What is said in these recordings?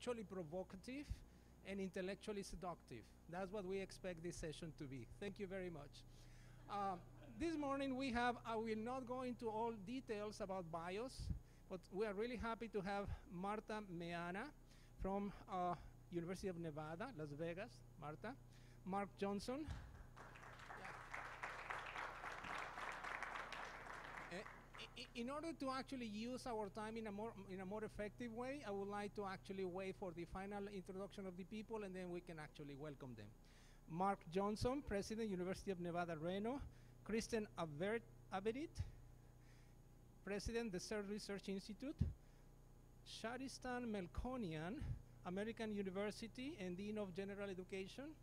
intellectually provocative and intellectually seductive. That's what we expect this session to be. Thank you very much. This morning we have, I will not go into all details about bios, but we are really happy to have Marta Meana from University of Nevada, Las Vegas, Marta. Marc Johnson. In order to actually use our time in a more effective way, I would like to actually wait for the final introduction of the people, and then we can actually welcome them. Marc Johnson, President, University of Nevada, Reno. Kristen Averyt, President, the CERT Research Institute. Sharistan Melkonian, American University and Dean of General Education.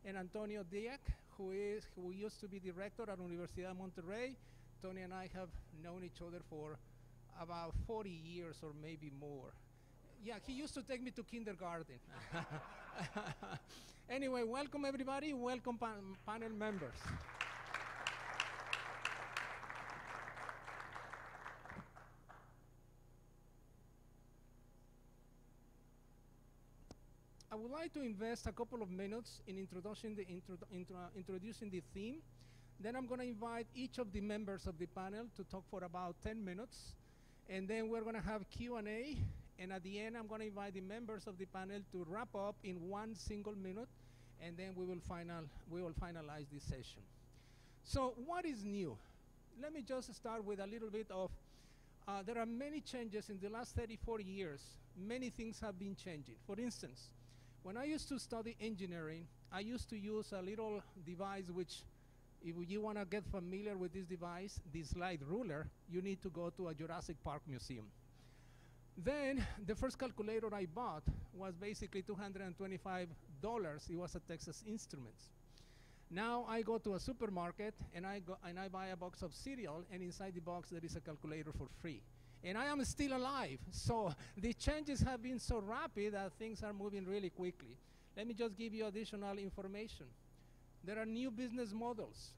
And Antonio Diak, who used to be Director at Universidad Monterrey. Tony and I have known each other for about 40 years or maybe more. Yeah, he used to take me to kindergarten. Anyway, welcome everybody, welcome panel members. I would like to invest a couple of minutes in introducing the theme. Then I'm going to invite each of the members of the panel to talk for about 10 minutes. And then we're going to have Q&A. And at the end, I'm going to invite the members of the panel to wrap up in 1 single minute. And then we will finalize this session. So what is new? Let me just start with a little bit of, there are many changes in the last 34 years. Many things have been changing. For instance, when I used to study engineering, I used to use a little device which, if you want to get familiar with this device, the slide ruler, you need to go to a Jurassic Park museum. Then the first calculator I bought was basically $225. It was a Texas Instruments. Now I go to a supermarket and I buy a box of cereal, and inside the box there is a calculator for free. And I am still alive. So the changes have been so rapid that things are moving really quickly. Let me just give you additional information. There are new business models.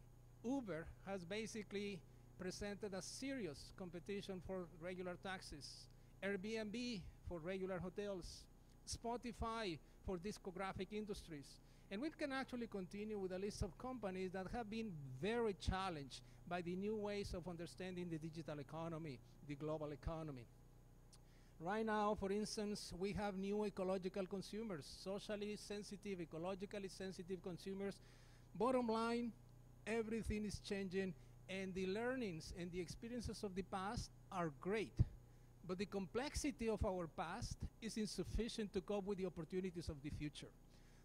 Uber has basically presented a serious competition for regular taxis. Airbnb for regular hotels. Spotify for discographic industries. And we can actually continue with a list of companies that have been very challenged by the new ways of understanding the digital economy, the global economy. Right now, for instance, we have new ecological consumers, socially sensitive, ecologically sensitive consumers. Bottom line, everything is changing, and the learnings and the experiences of the past are great. But the complexity of our past is insufficient to cope with the opportunities of the future.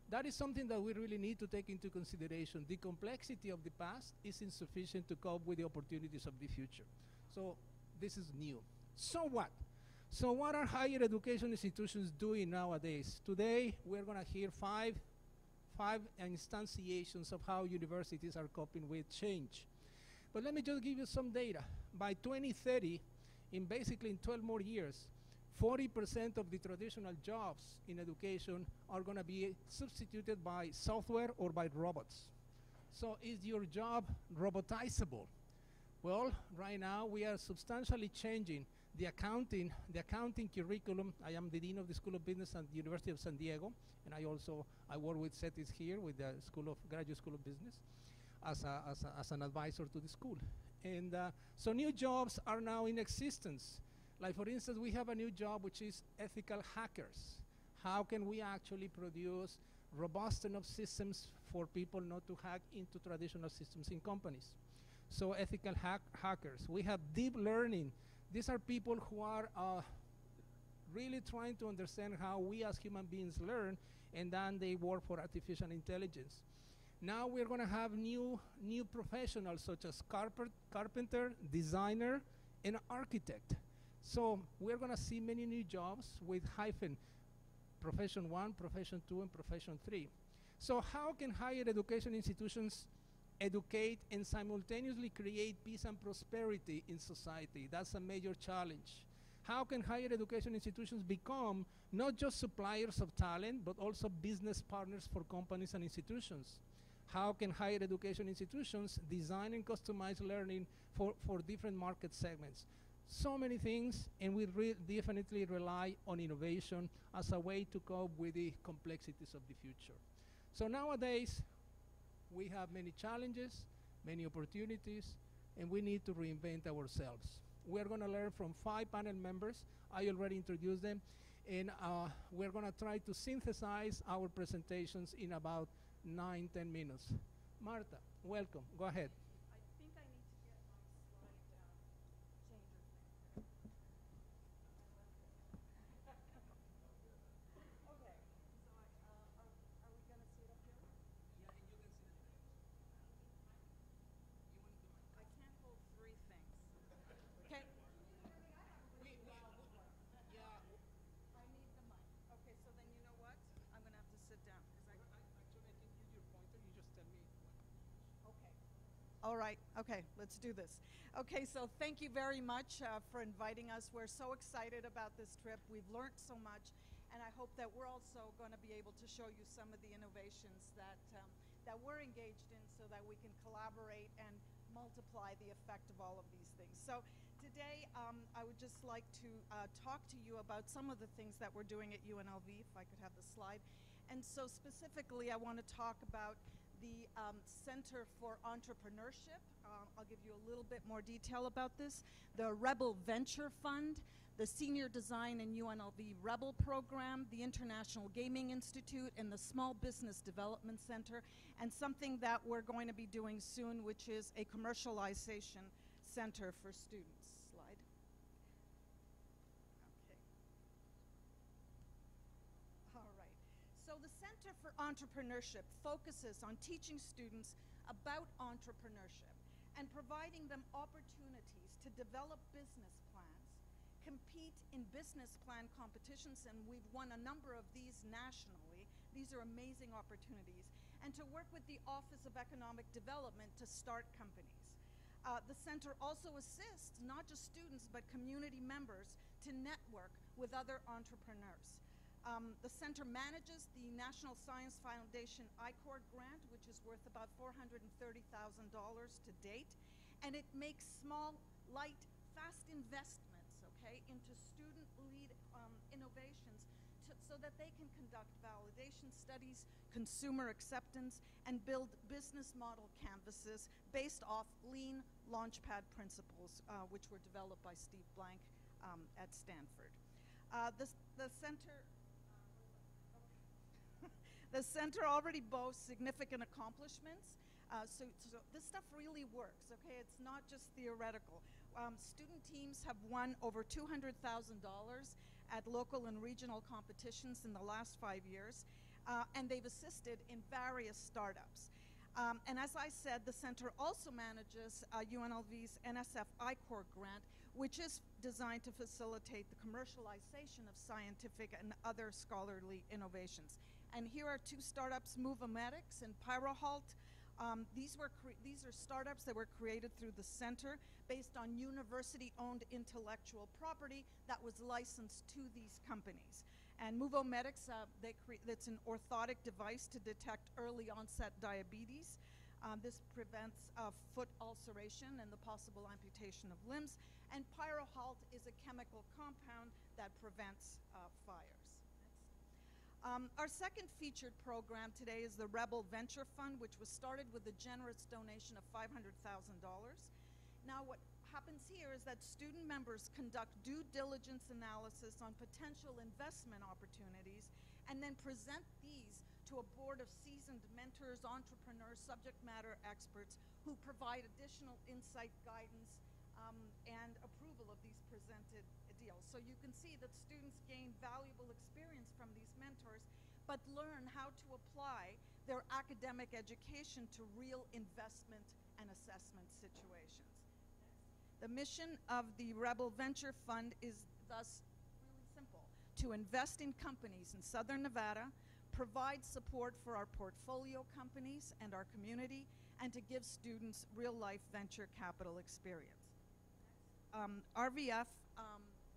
That is something that we really need to take into consideration. The complexity of the past is insufficient to cope with the opportunities of the future. So this is new. So what? So what are higher education institutions doing nowadays? Today, we're going to hear five instantiations of how universities are coping with change. But let me just give you some data. By 2030, in basically in 12 more years, 40% of the traditional jobs in education are going to be substituted by software or by robots. So is your job robotizable? Well, right now we are substantially changing the accounting curriculum. I am the Dean of the School of Business at the University of San Diego, and I work with CETYS here with the Graduate School of Business as an advisor to the school. And so new jobs are now in existence. Like for instance, we have a new job which is ethical hackers. How can we actually produce robust enough systems for people not to hack into traditional systems in companies? So ethical hackers. We have deep learning. These are people who are really trying to understand how we as human beings learn, and then they work for artificial intelligence. Now we're going to have new professionals such as carpenter, designer, and architect. So we're going to see many new jobs with hyphen, profession 1, profession 2, and profession 3. So how can higher education institutions educate and simultaneously create peace and prosperity in society? That's a major challenge. How can higher education institutions become not just suppliers of talent, but also business partners for companies and institutions? How can higher education institutions design and customize learning for different market segments? so many things, and we definitely rely on innovation as a way to cope with the complexities of the future. So nowadays, we have many challenges, many opportunities, and we need to reinvent ourselves. We are going to learn from 5 panel members. I already introduced them, and we're going to try to synthesize our presentations in about 9-10 minutes. Marta, welcome. Go ahead. I think I need to get my slide changer thing. Okay, so are we going to see it up here? Yeah, and you can see the videos. You want the mic? I can't hold 3 things. Okay. Yeah. I need the mic. Okay, so then you know what? I'm going to have to sit down. Actually, I can use your pointer. You just tell me when. Okay. All right. Okay, let's do this. Okay, so thank you very much for inviting us. We're so excited about this trip. We've learned so much, and I hope that we're also going to be able to show you some of the innovations that we're engaged in so that we can collaborate and multiply the effect of all of these things. So today, I would just like to talk to you about some of the things that we're doing at UNLV, if I could have the slide. And so specifically, I want to talk about the Center for Entrepreneurship. I'll give you a little bit more detail about this. The Rebel Venture Fund, the Senior Design and UNLV Rebel Program, the International Gaming Institute, and the Small Business Development Center, and something that we're going to be doing soon, which is a commercialization center for students. Slide. Okay. All right. So the Center for Entrepreneurship focuses on teaching students about entrepreneurship and providing them opportunities to develop business plans, compete in business plan competitions, and we've won a number of these nationally. These are amazing opportunities. And to work with the Office of Economic Development to start companies. The center also assists not just students but community members to network with other entrepreneurs. The center manages the National Science Foundation I-Corps grant, which is worth about $430,000 to date, and it makes small, light, fast investments, okay, into student-lead innovations so that they can conduct validation studies, consumer acceptance, and build business model canvases based off lean launchpad principles, which were developed by Steve Blank at Stanford. The center... The center already boasts significant accomplishments, so this stuff really works, okay? It's not just theoretical. Student teams have won over $200,000 at local and regional competitions in the last 5 years, and they've assisted in various startups. And as I said, the center also manages UNLV's NSF I-Corps grant, which is designed to facilitate the commercialization of scientific and other scholarly innovations. And here are 2 startups, Movomedics and PyroHalt. These are startups that were created through the center based on university-owned intellectual property that was licensed to these companies. And Movomedics, that's an orthotic device to detect early onset diabetes. This prevents foot ulceration and the possible amputation of limbs. And PyroHalt is a chemical compound that prevents fires. Our second featured program today is the Rebel Venture Fund, which was started with a generous donation of $500,000. Now what happens here is that student members conduct due diligence analysis on potential investment opportunities and then present these to a board of seasoned mentors, entrepreneurs, subject matter experts who provide additional insight, guidance, and approval of these presented deals. So you can see that students gain valuable experience from these mentors, but learn how to apply their academic education to real investment and assessment situations. The mission of the Rebel Venture Fund is thus really simple: to invest in companies in Southern Nevada, provide support for our portfolio companies and our community, and to give students real-life venture capital experience. RVF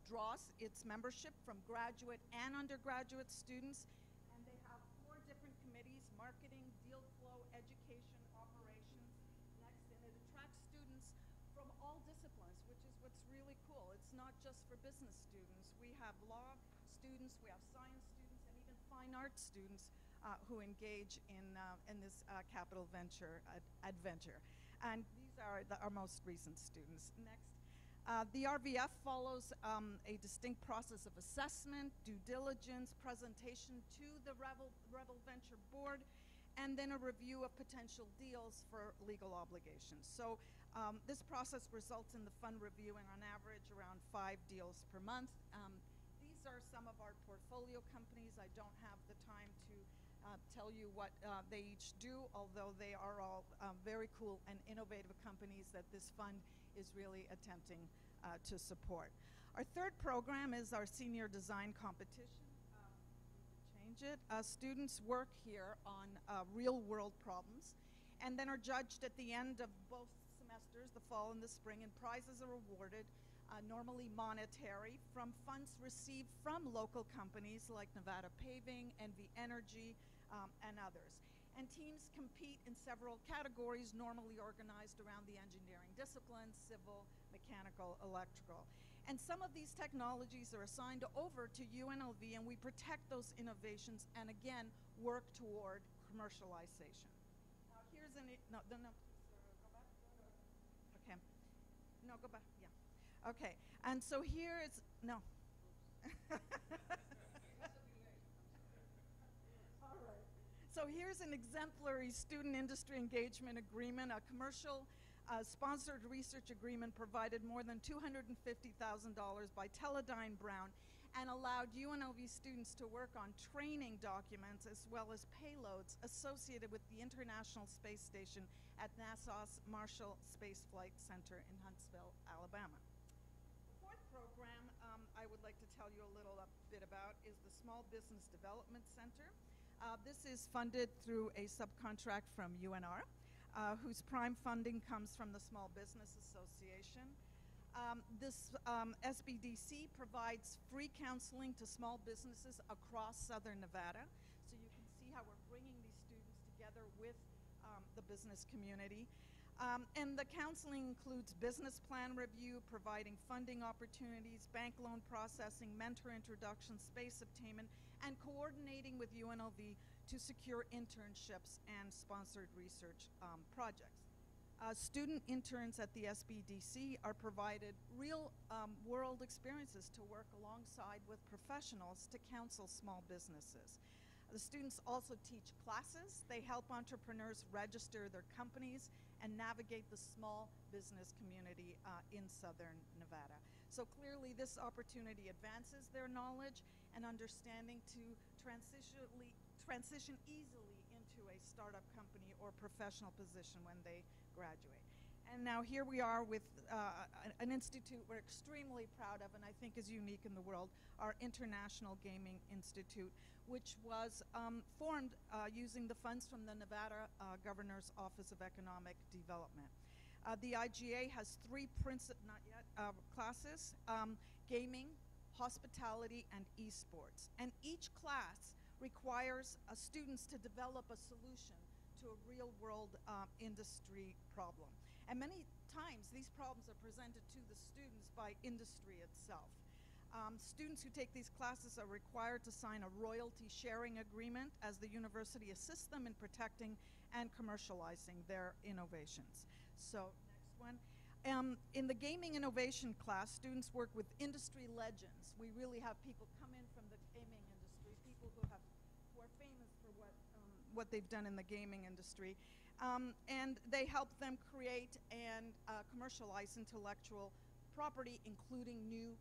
draws its membership from graduate and undergraduate students, and they have 4 different committees: marketing, deal flow, education, operations. Next, and it attracts students from all disciplines, which is what's really cool. It's it's not just for business students. We have law students, we have science students, and even fine arts students who engage in this capital venture adventure. And these are our most recent students. Next. The RVF follows a distinct process of assessment, due diligence, presentation to the Rebel Venture Board, and then a review of potential deals for legal obligations. So this process results in the fund reviewing on average around 5 deals per month. These are some of our portfolio companies. I don't have the time to tell you what they each do, although they are all very cool and innovative companies that this fund is really attempting to support. Our third program is our senior design competition. Change it. Students work here on real-world problems and then are judged at the end of both semesters, the fall and the spring, and prizes are awarded, normally monetary, from funds received from local companies like Nevada Paving, NV Energy, and others. And teams compete in several categories normally organized around the engineering disciplines, civil, mechanical, electrical. And some of these technologies are assigned over to UNLV, and we protect those innovations and again work toward commercialization. Now here's an, no, go back. Okay, no, go back, yeah. Okay, and so here is, no. So here's an exemplary student industry engagement agreement, a commercial sponsored research agreement provided more than $250,000 by Teledyne Brown and allowed UNLV students to work on training documents as well as payloads associated with the International Space Station at NASA's Marshall Space Flight Center in Huntsville, Alabama. The fourth program I would like to tell you a little bit about is the Small Business Development Center. This is funded through a subcontract from UNR, whose prime funding comes from the Small Business Association. This SBDC provides free counseling to small businesses across Southern Nevada. So you can see how we're bringing these students together with the business community. And the counseling includes business plan review, providing funding opportunities, bank loan processing, mentor introduction, space obtainment, and coordinating with UNLV to secure internships and sponsored research projects. Student interns at the SBDC are provided real world experiences to work alongside with professionals to counsel small businesses. The students also teach classes. They help entrepreneurs register their companies and navigate the small business community in Southern Nevada. So clearly this opportunity advances their knowledge and understanding to transition easily into a startup company or professional position when they graduate. And now here we are with an institute we're extremely proud of and I think is unique in the world, our International Gaming Institute, which was formed using the funds from the Nevada Governor's Office of Economic Development. The IGA has 3 classes, gaming, hospitality, and esports. And each class requires students to develop a solution to a real-world industry problem. And many times these problems are presented to the students by industry itself. Students who take these classes are required to sign a royalty sharing agreement as the university assists them in protecting and commercializing their innovations. So, next one. In the gaming innovation class, students work with industry legends. We really have people come in from the gaming industry, people who are famous for what they've done in the gaming industry. And they help them create and commercialize intellectual property, including new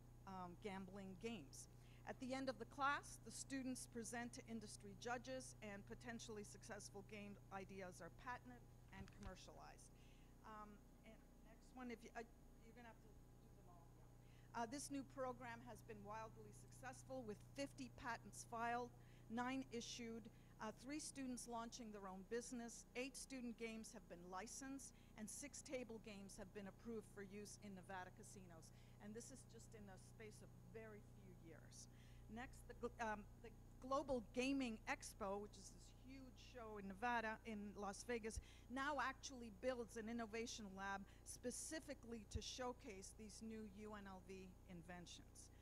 gambling games. At the end of the class, the students present to industry judges and potentially successful game ideas are patented and commercialized. And next one, if you're gonna have to do them all. Yeah. This new program has been wildly successful with 50 patents filed, 9 issued, 3 students launching their own business, 8 student games have been licensed, and 6 table games have been approved for use in Nevada casinos. And this is just in the space of very few years. Next, the Global Gaming Expo, which is this huge show in Nevada, in Las Vegas, now actually builds an innovation lab specifically to showcase these new UNLV inventions.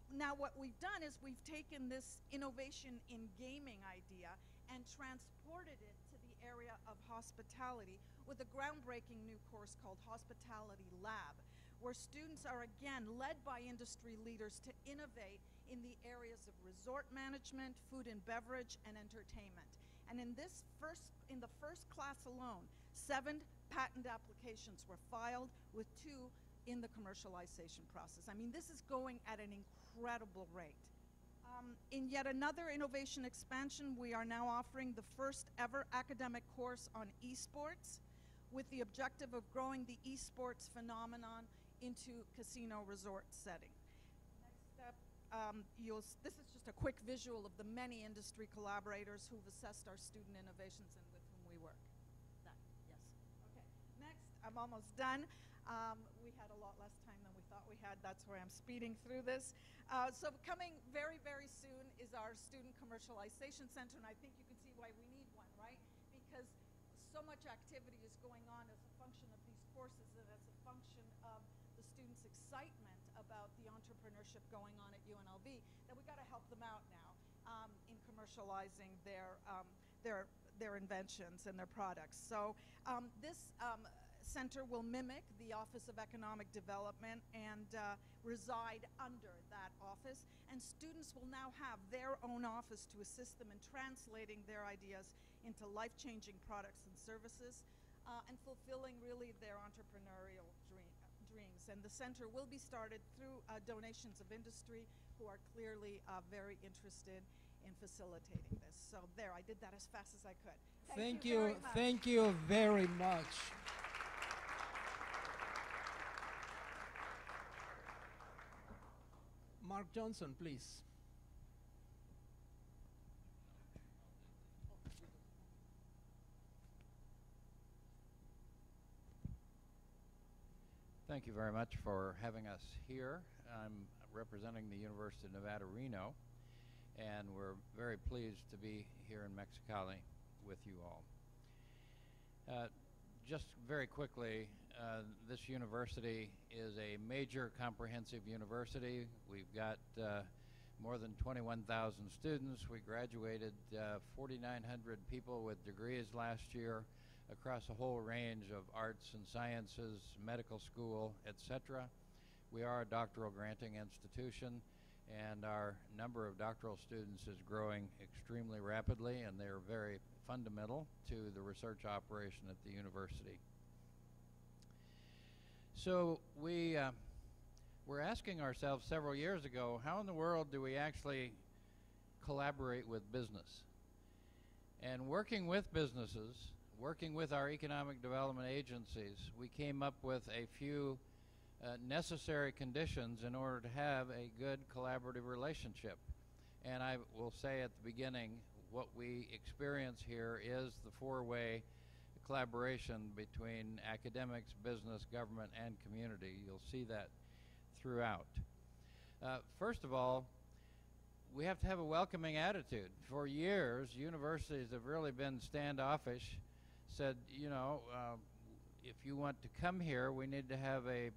Now what we've done is we've taken this innovation in gaming idea and transported it to the area of hospitality with a groundbreaking new course called Hospitality Lab, where students are again led by industry leaders to innovate in the areas of resort management, food and beverage, and entertainment. And in the first class alone, 7 patent applications were filed, with 2 in the commercialization process. I mean, this is going at an incredible rate. In yet another innovation expansion, we are now offering the first ever academic course on esports, with the objective of growing the esports phenomenon into casino resort setting. Next up, this is just a quick visual of the many industry collaborators who've assessed our student innovations and with whom we work. Yes. Okay. Next, I'm almost done. We had a lot less time than we thought we had. That's why I'm speeding through this. So coming very, very soon is our Student Commercialization Center, and I think you can see why we need one, right? Because so much activity is going on as a function of these courses and as a function of the students' excitement about the entrepreneurship going on at UNLV, that we got to help them out now in commercializing their inventions and their products. So this center will mimic the Office of Economic Development and reside under that office, and students will now have their own office to assist them in translating their ideas into life-changing products and services and fulfilling really their entrepreneurial dreams. And the center will be started through donations of industry who are clearly very interested in facilitating this. So there, I did that as fast as I could. Thank you very much. Thank you very much. Mark Johnson, please. Thank you very much for having us here. I'm representing the University of Nevada, Reno, and we're very pleased to be here in Mexicali with you all. Just very quickly, this university is a major comprehensive university. We've got more than 21,000 students. We graduated 4,900 people with degrees last year across a whole range of arts and sciences, medical school, etc. We are a doctoral granting institution, and our number of doctoral students is growing extremely rapidly, and they're very fundamental to the research operation at the university. So we were asking ourselves several years ago, how in the world do we actually collaborate with business? And working with businesses, working with our economic development agencies, we came up with a few necessary conditions in order to have a good collaborative relationship. And I will say at the beginning, what we experience here is the four-way collaboration between academics, business, government, and community. You'll see that throughout. First of all, we have to have a welcoming attitude. For years, universities have really been standoffish, said, you know, if you want to come here, we need to have a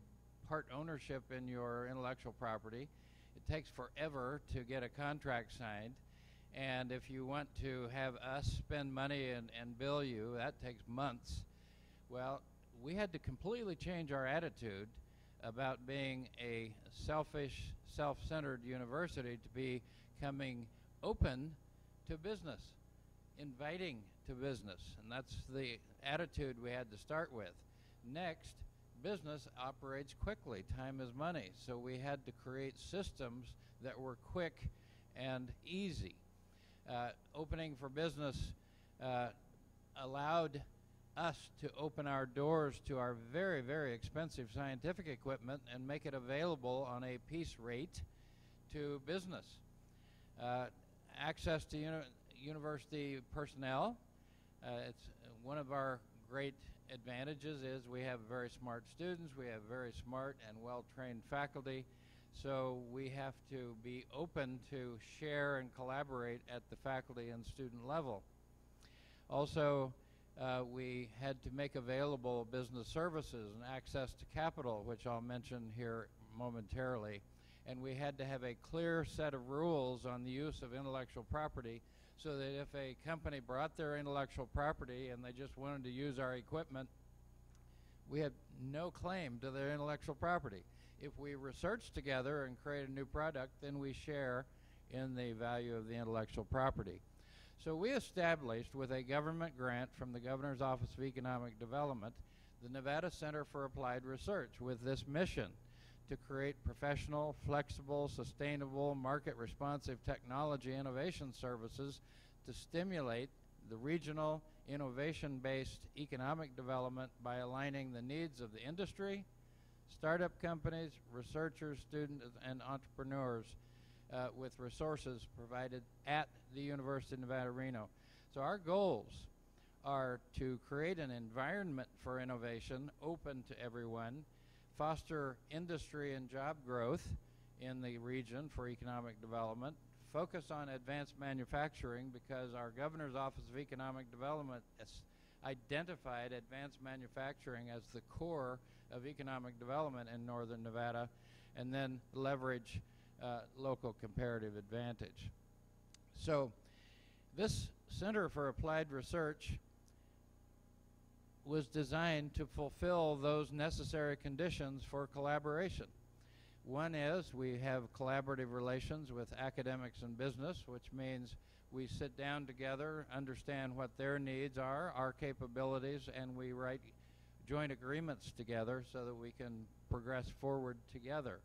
part ownership in your intellectual property. It takes forever to get a contract signed. And if you want to have us spend money and bill you, that takes months. Well, we had to completely change our attitude about being a selfish, self-centered university to becoming open to business, inviting to business. And that's the attitude we had to start with. Next, business operates quickly. Time is money. So we had to create systems that were quick and easy. Opening for business allowed us to open our doors to our very, very expensive scientific equipment and make it available on a piece rate to business. Access to university personnel. It's one of our great advantages is we have very smart students, we have very smart and well-trained faculty. So we have to be open to share and collaborate at the faculty and student level. Also, we had to make available business services and access to capital, which I'll mention here momentarily. And we had to have a clear set of rules on the use of intellectual property, so that if a company brought their intellectual property and they just wanted to use our equipment, we had no claim to their intellectual property. If we research together and create a new product, then we share in the value of the intellectual property. So we established, with a government grant from the Governor's Office of Economic Development, the Nevada Center for Applied Research, with this mission to create professional, flexible, sustainable, market-responsive technology innovation services to stimulate the regional innovation-based economic development by aligning the needs of the industry, startup companies, researchers, students, and entrepreneurs with resources provided at the University of Nevada, Reno. So our goals are to create an environment for innovation open to everyone, foster industry and job growth in the region for economic development, focus on advanced manufacturing because our Governor's Office of Economic Development has identified advanced manufacturing as the core of economic development in northern Nevada, and then leverage local comparative advantage. So this Center for Applied Research was designed to fulfill those necessary conditions for collaboration. One is we have collaborative relations with academics and business, which means we sit down together, understand what their needs are, our capabilities, and we write joint agreements together so that we can progress forward together.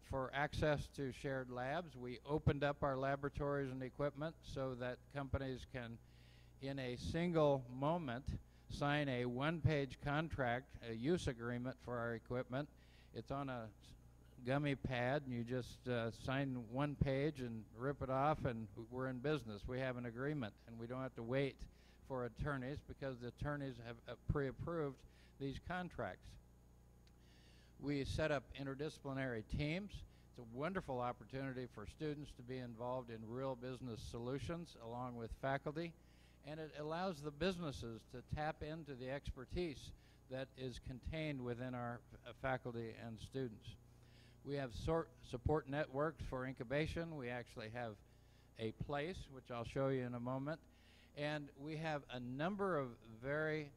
For access to shared labs, we opened up our laboratories and equipment so that companies can, in a single moment, sign a one-page contract, a use agreement for our equipment. It's on a gummy pad, and you just sign one page and rip it off, and we're in business. We have an agreement, and we don't have to wait for attorneys because the attorneys have pre-approved these contracts. We set up interdisciplinary teams. It's a wonderful opportunity for students to be involved in real business solutions along with faculty, and it allows the businesses to tap into the expertise that is contained within our faculty and students. We have support networks for incubation. We actually have a place, which I'll show you in a moment, and we have a number of very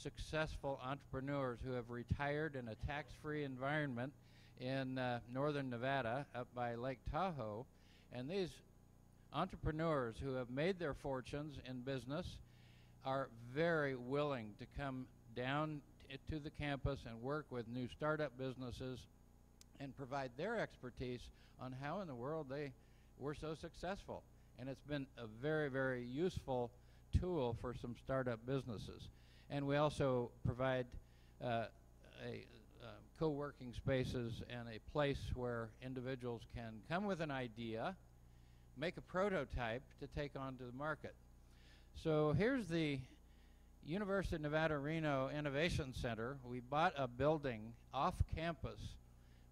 successful entrepreneurs who have retired in a tax-free environment in northern Nevada up by Lake Tahoe, and these entrepreneurs who have made their fortunes in business are very willing to come down to the campus and work with new startup businesses and provide their expertise on how in the world they were so successful. And it's been a very, very useful tool for some startup businesses. And we also provide co-working spaces and a place where individuals can come with an idea, make a prototype to take on to the market. So here's the University of Nevada, Reno Innovation Center. We bought a building off campus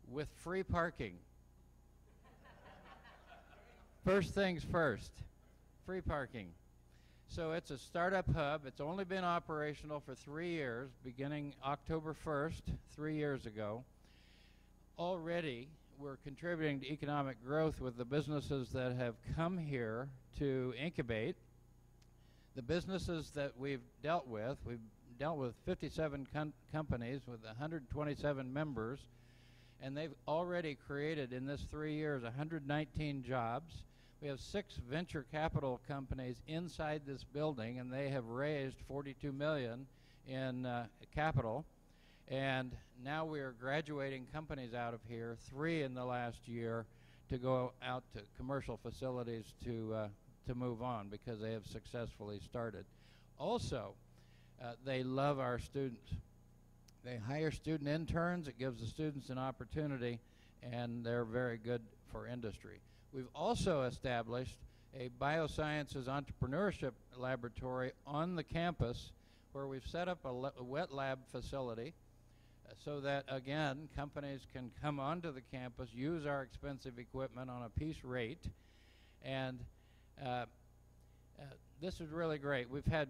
with free parking. First things first, free parking. So it's a startup hub. It's only been operational for 3 years, beginning October 1st, 3 years ago. Already, we're contributing to economic growth with the businesses that have come here to incubate. The businesses that we've dealt with 57 companies with 127 members, and they've already created in this 3 years 119 jobs. We have 6 venture capital companies inside this building, and they have raised $42 million in capital. And now we are graduating companies out of here, 3 in the last year, to go out to commercial facilities to move on because they have successfully started. Also, they love our students. They hire student interns. It gives the students an opportunity, and they're very good for industry. We've also established a biosciences entrepreneurship laboratory on the campus where we've set up a wet lab facility so that, again, companies can come onto the campus, use our expensive equipment on a piece rate, and this is really great. We've had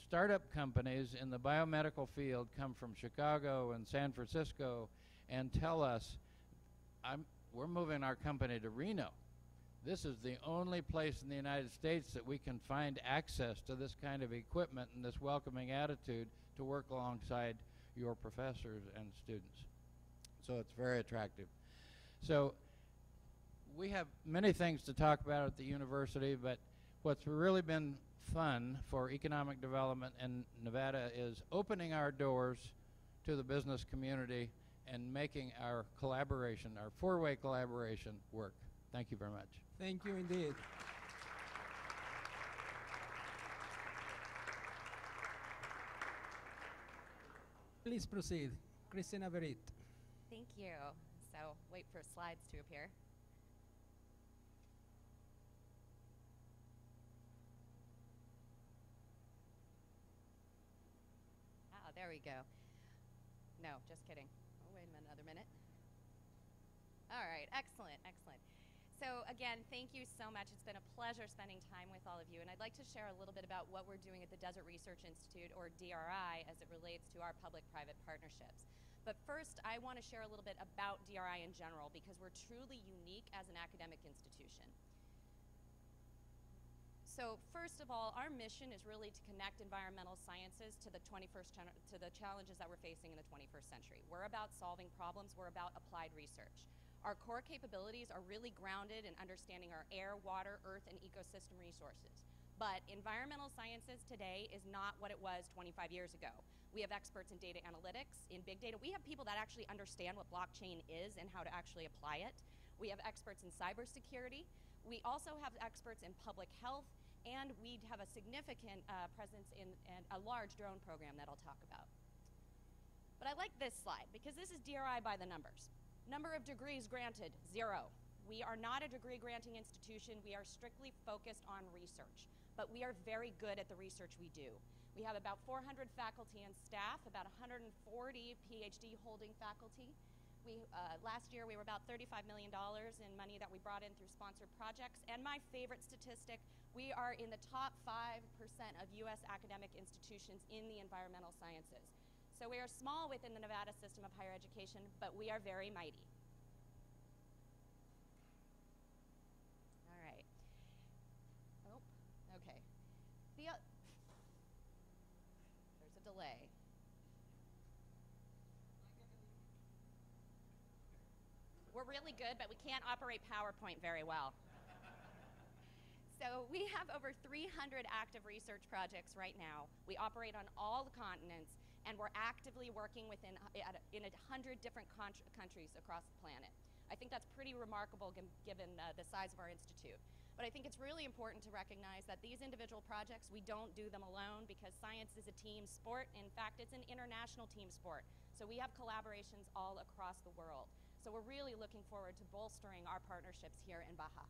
startup companies in the biomedical field come from Chicago and San Francisco and tell us, we're moving our company to Reno. This is the only place in the United States that we can find access to this kind of equipment and this welcoming attitude to work alongside your professors and students. So it's very attractive. So we have many things to talk about at the university, but what's really been fun for economic development in Nevada is opening our doors to the business community and making our collaboration, our four-way collaboration, work. Thank you very much. Thank you indeed. Please proceed. Kristen Averyt. Thank you. So wait for slides to appear. Ah, there we go. No, just kidding. Oh, wait a minute, another minute. All right, excellent, excellent. So again, thank you so much. It's been a pleasure spending time with all of you, and I'd like to share a little bit about what we're doing at the Desert Research Institute, or DRI, as it relates to our public-private partnerships. But first, I want to share a little bit about DRI in general, because we're truly unique as an academic institution. So first of all, our mission is really to connect environmental sciences to the challenges that we're facing in the 21st century. We're about solving problems. We're about applied research. Our core capabilities are really grounded in understanding our air, water, earth, and ecosystem resources. But environmental sciences today is not what it was 25 years ago. We have experts in data analytics, in big data. We have people that actually understand what blockchain is and how to actually apply it. We have experts in cybersecurity. We also have experts in public health, and we have a significant presence in a large drone program that I'll talk about. But I like this slide because this is DRI by the numbers. Number of degrees granted, 0. We are not a degree granting institution. We are strictly focused on research, but we are very good at the research we do. We have about 400 faculty and staff, about 140 PhD holding faculty. Last year we were about $35 million in money that we brought in through sponsored projects. And my favorite statistic, we are in the top 5% of US academic institutions in the environmental sciences. So we are small within the Nevada system of higher education, but we are very mighty. All right. Oh, okay. There's a delay. We're really good, but we can't operate PowerPoint very well. So we have over 300 active research projects right now. We operate on all the continents, and we're actively working in 100 different countries across the planet. I think that's pretty remarkable given the size of our institute. But I think it's really important to recognize that these individual projects, we don't do them alone because science is a team sport. In fact, it's an international team sport. So we have collaborations all across the world. So we're really looking forward to bolstering our partnerships here in Baja.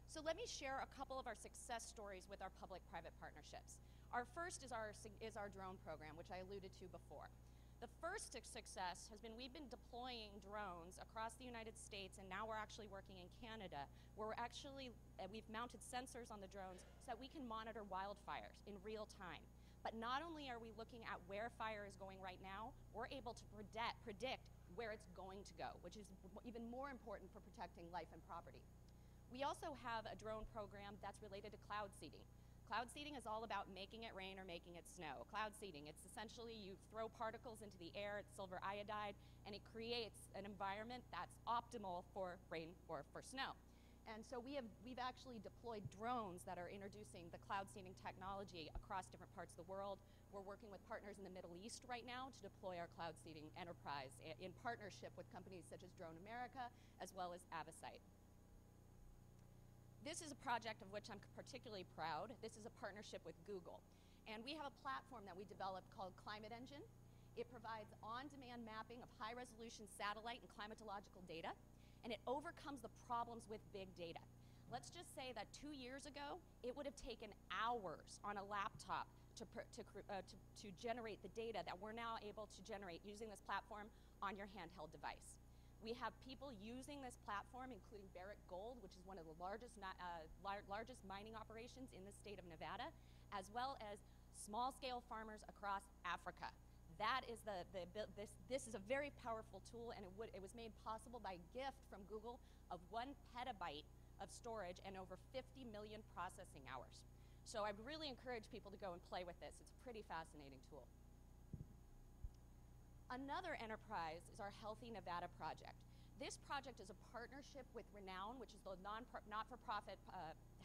So let me share a couple of our success stories with our public-private partnerships. Our first is our drone program, which I alluded to before. The first success has been we've been deploying drones across the United States, and now we're actually working in Canada, where we've mounted sensors on the drones so that we can monitor wildfires in real time. But not only are we looking at where fire is going right now, we're able to predict where it's going to go, which is even more important for protecting life and property. We also have a drone program that's related to cloud seeding. Cloud seeding is all about making it rain or making it snow. Cloud seeding, it's essentially you throw particles into the air, it's silver iodide, and it creates an environment that's optimal for rain or for snow. And so we've actually deployed drones that are introducing the cloud seeding technology across different parts of the world. We're working with partners in the Middle East right now to deploy our cloud seeding enterprise in partnership with companies such as Drone America as well as Averyt. This is a project of which I'm particularly proud. This is a partnership with Google. And we have a platform that we developed called Climate Engine. It provides on-demand mapping of high-resolution satellite and climatological data, and it overcomes the problems with big data. Let's just say that 2 years ago, it would have taken hours on a laptop to generate the data that we're now able to generate using this platform on your handheld device. We have people using this platform, including Barrick Gold, which is one of the largest mining operations in the state of Nevada, as well as small-scale farmers across Africa. That is this is a very powerful tool, and it was made possible by a gift from Google of 1 petabyte of storage and over 50 million processing hours. So I'd really encourage people to go and play with this. It's a pretty fascinating tool. Another enterprise is our Healthy Nevada project. This project is a partnership with Reno, which is the not-for-profit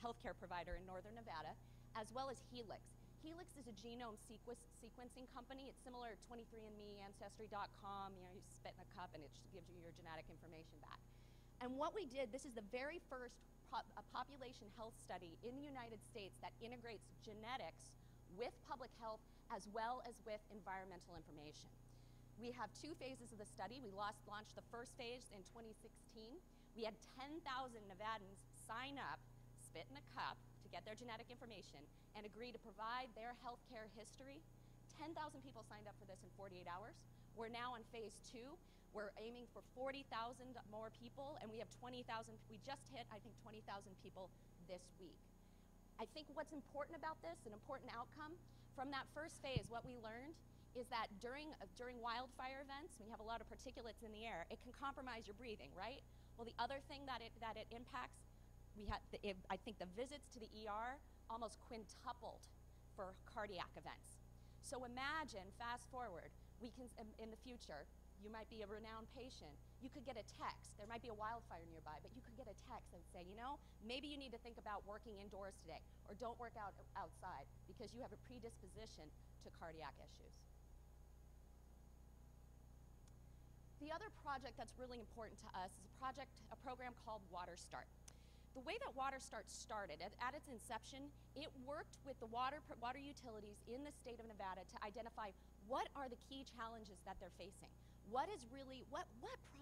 healthcare provider in northern Nevada, as well as Helix. Helix is a genome sequencing company. It's similar to 23andMe, Ancestry.com. You know, you spit in a cup and it just gives you your genetic information back. And what we did, this is the very first population health study in the United States that integrates genetics with public health as well as with environmental information. We have 2 phases of the study. We launched the first phase in 2016. We had 10,000 Nevadans sign up, spit in a cup, to get their genetic information and agree to provide their healthcare history. 10,000 people signed up for this in 48 hours. We're now on phase 2. We're aiming for 40,000 more people, and we have 20,000. We just hit, I think, 20,000 people this week. I think what's important about this, an important outcome, from that first phase, what we learned is that during wildfire events, when you have a lot of particulates in the air, it can compromise your breathing, right? Well, the other thing that it impacts, I think the visits to the ER almost quintupled for cardiac events. So imagine, fast forward, we can, in the future, you might be a renowned patient. You could get a text. There might be a wildfire nearby, but you could get a text and say, you know, maybe you need to think about working indoors today, or don't work outside because you have a predisposition to cardiac issues. The other project that's really important to us is a program called Water Start. The way that Water Start started, at its inception, it worked with the water utilities in the state of Nevada to identify what are the key challenges that they're facing. What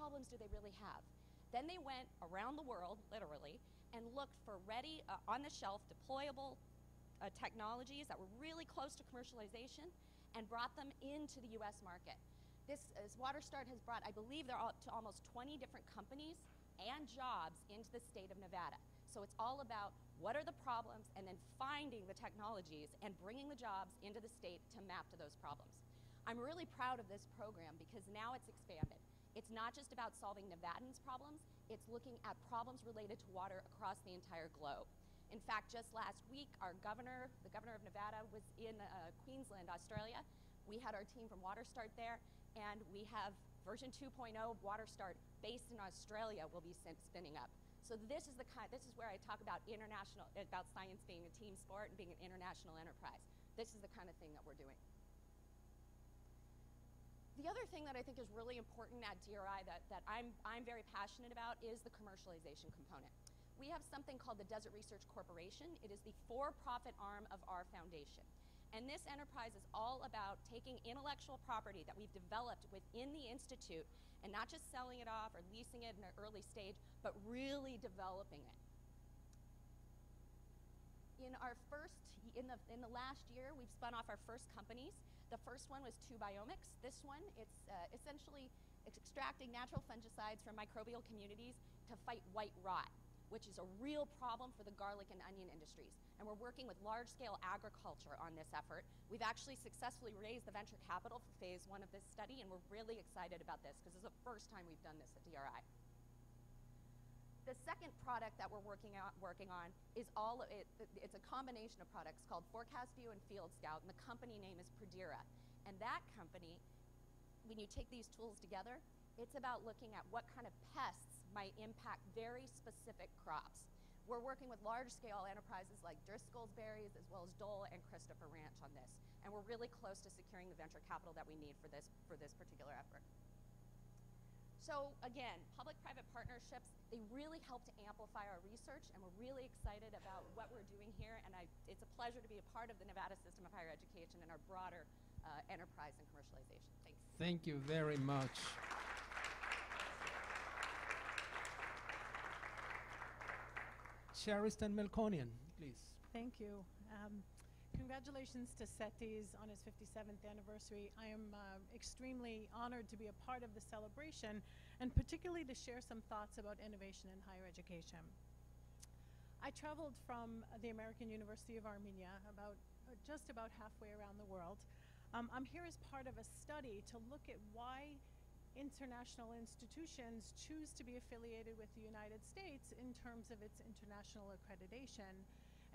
problems do they really have? Then they went around the world, literally, and looked for ready, on-the-shelf, deployable technologies that were really close to commercialization and brought them into the U.S. market. This Water Start has brought, I believe, they're up to almost 20 different companies and jobs into the state of Nevada. So it's all about what are the problems and then finding the technologies and bringing the jobs into the state to map to those problems. I'm really proud of this program because now it's expanded. It's not just about solving Nevadans' problems, it's looking at problems related to water across the entire globe. In fact, just last week, the governor of Nevada was in Queensland, Australia. We had our team from Water Start there, and we have version 2.0 of Water Start based in Australia will be spinning up. So this is where I talk about about science being a team sport and being an international enterprise. This is the kind of thing that we're doing. The other thing that I think is really important at DRI that I'm very passionate about is the commercialization component. We have something called the Desert Research Corporation. It is the for-profit arm of our foundation. And this enterprise is all about taking intellectual property that we've developed within the Institute and not just selling it off or leasing it in an early stage, but really developing it. In the last year, we've spun off our first companies. The first one was 2Biomics. This one, it's essentially extracting natural fungicides from microbial communities to fight white rot, which is a real problem for the garlic and onion industries. And we're working with large-scale agriculture on this effort. We've actually successfully raised the venture capital for phase 1 of this study, and we're really excited about this because it's the first time we've done this at DRI. The second product that we're working on is it's a combination of products called Forecast View and Field Scout, and the company name is Perdira. And that company, when you take these tools together, it's about looking at what kind of pests might impact very specific crops. We're working with large-scale enterprises like Driscoll's Berries, as well as Dole and Christopher Ranch on this. And we're really close to securing the venture capital that we need for this particular effort. So again, public-private partnerships, they really help to amplify our research, and we're really excited about what we're doing here. And it's a pleasure to be a part of the Nevada system of higher education and our broader enterprise and commercialization. Thanks. Thank you very much. Sharistan Melkonian, please. Thank you. Congratulations to CETYS on its 57th anniversary. I am extremely honored to be a part of the celebration, and particularly to share some thoughts about innovation in higher education. I traveled from the American University of Armenia just about halfway around the world. I'm here as part of a study to look at why international institutions choose to be affiliated with the United States in terms of its international accreditation,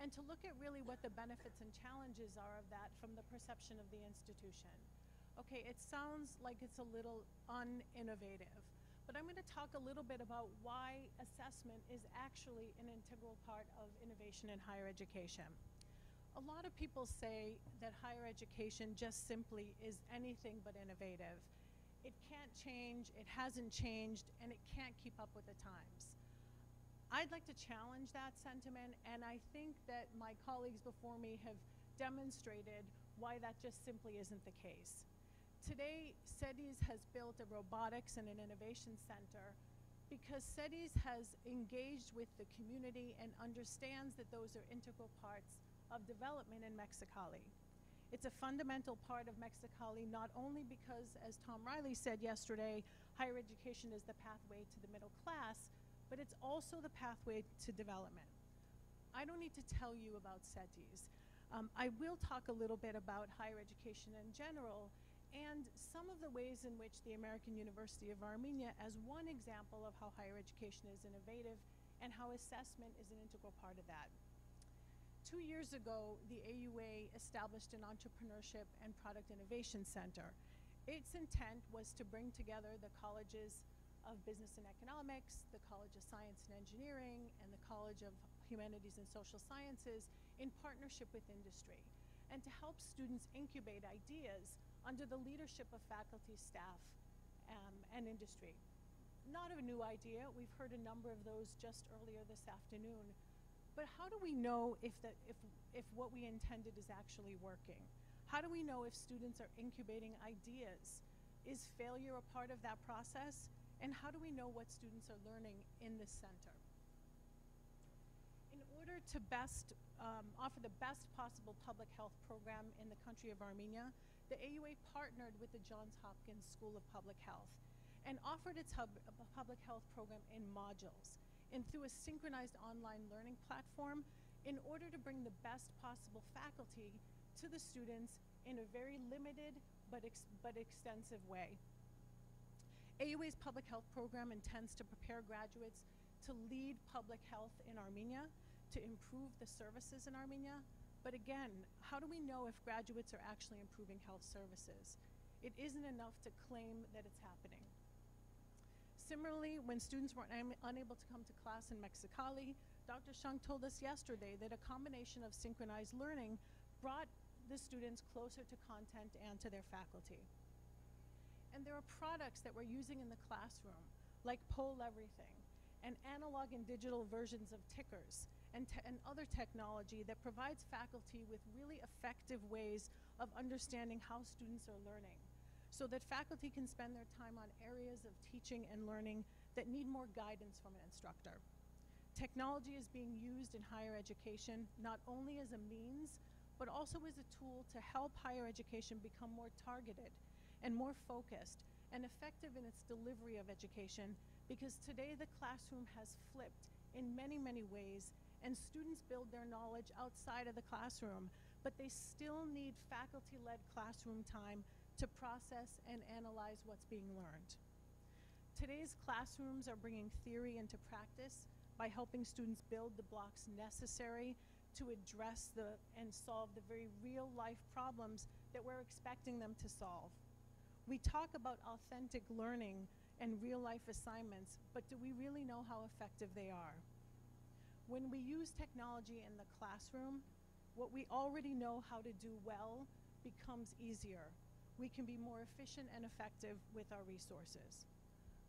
and to look at really what the benefits and challenges are of that from the perception of the institution. Okay, it sounds like it's a little uninnovative, but I'm going to talk a little bit about why assessment is actually an integral part of innovation in higher education. A lot of people say that higher education just simply is anything but innovative. It can't change, it hasn't changed, and it can't keep up with the times. I'd like to challenge that sentiment, and I think that my colleagues before me have demonstrated why that just simply isn't the case. Today, CETYS has built a robotics and an innovation center because CETYS has engaged with the community and understands that those are integral parts of development in Mexicali. It's a fundamental part of Mexicali, not only because, as Tom Riley said yesterday, higher education is the pathway to the middle class, but it's also the pathway to development. I don't need to tell you about CETYS. I will talk a little bit about higher education in general and some of the ways in which the American University of Armenia, as one example of how higher education is innovative and how assessment is an integral part of that. 2 years ago, the AUA established an Entrepreneurship and Product Innovation Center. Its intent was to bring together the colleges of Business and Economics, the College of Science and Engineering, and the College of Humanities and Social Sciences in partnership with industry, and to help students incubate ideas under the leadership of faculty, staff, and industry. Not a new idea. We've heard a number of those just earlier this afternoon. But how do we know if what we intended is actually working? How do we know if students are incubating ideas? Is failure a part of that process? And how do we know what students are learning in this center? In order to offer the best possible public health program in the country of Armenia, the AUA partnered with the Johns Hopkins School of Public Health and offered its public health program in modules and through a synchronized online learning platform in order to bring the best possible faculty to the students in a very limited but extensive way. AUA's public health program intends to prepare graduates to lead public health in Armenia, to improve the services in Armenia. But again, how do we know if graduates are actually improving health services? It isn't enough to claim that it's happening. Similarly, when students were unable to come to class in Mexicali, Dr. Shung told us yesterday that a combination of synchronized learning brought the students closer to content and to their faculty. And there are products that we're using in the classroom, like Poll Everything, and analog and digital versions of tickers, and other technology that provides faculty with really effective ways of understanding how students are learning, so that faculty can spend their time on areas of teaching and learning that need more guidance from an instructor. Technology is being used in higher education not only as a means, but also as a tool to help higher education become more targeted and more focused and effective in its delivery of education, because today the classroom has flipped in many, many ways, and students build their knowledge outside of the classroom, but they still need faculty-led classroom time to process and analyze what's being learned. Today's classrooms are bringing theory into practice by helping students build the blocks necessary to address and solve the very real-life problems that we're expecting them to solve. We talk about authentic learning and real-life assignments, but do we really know how effective they are? When we use technology in the classroom, what we already know how to do well becomes easier. We can be more efficient and effective with our resources.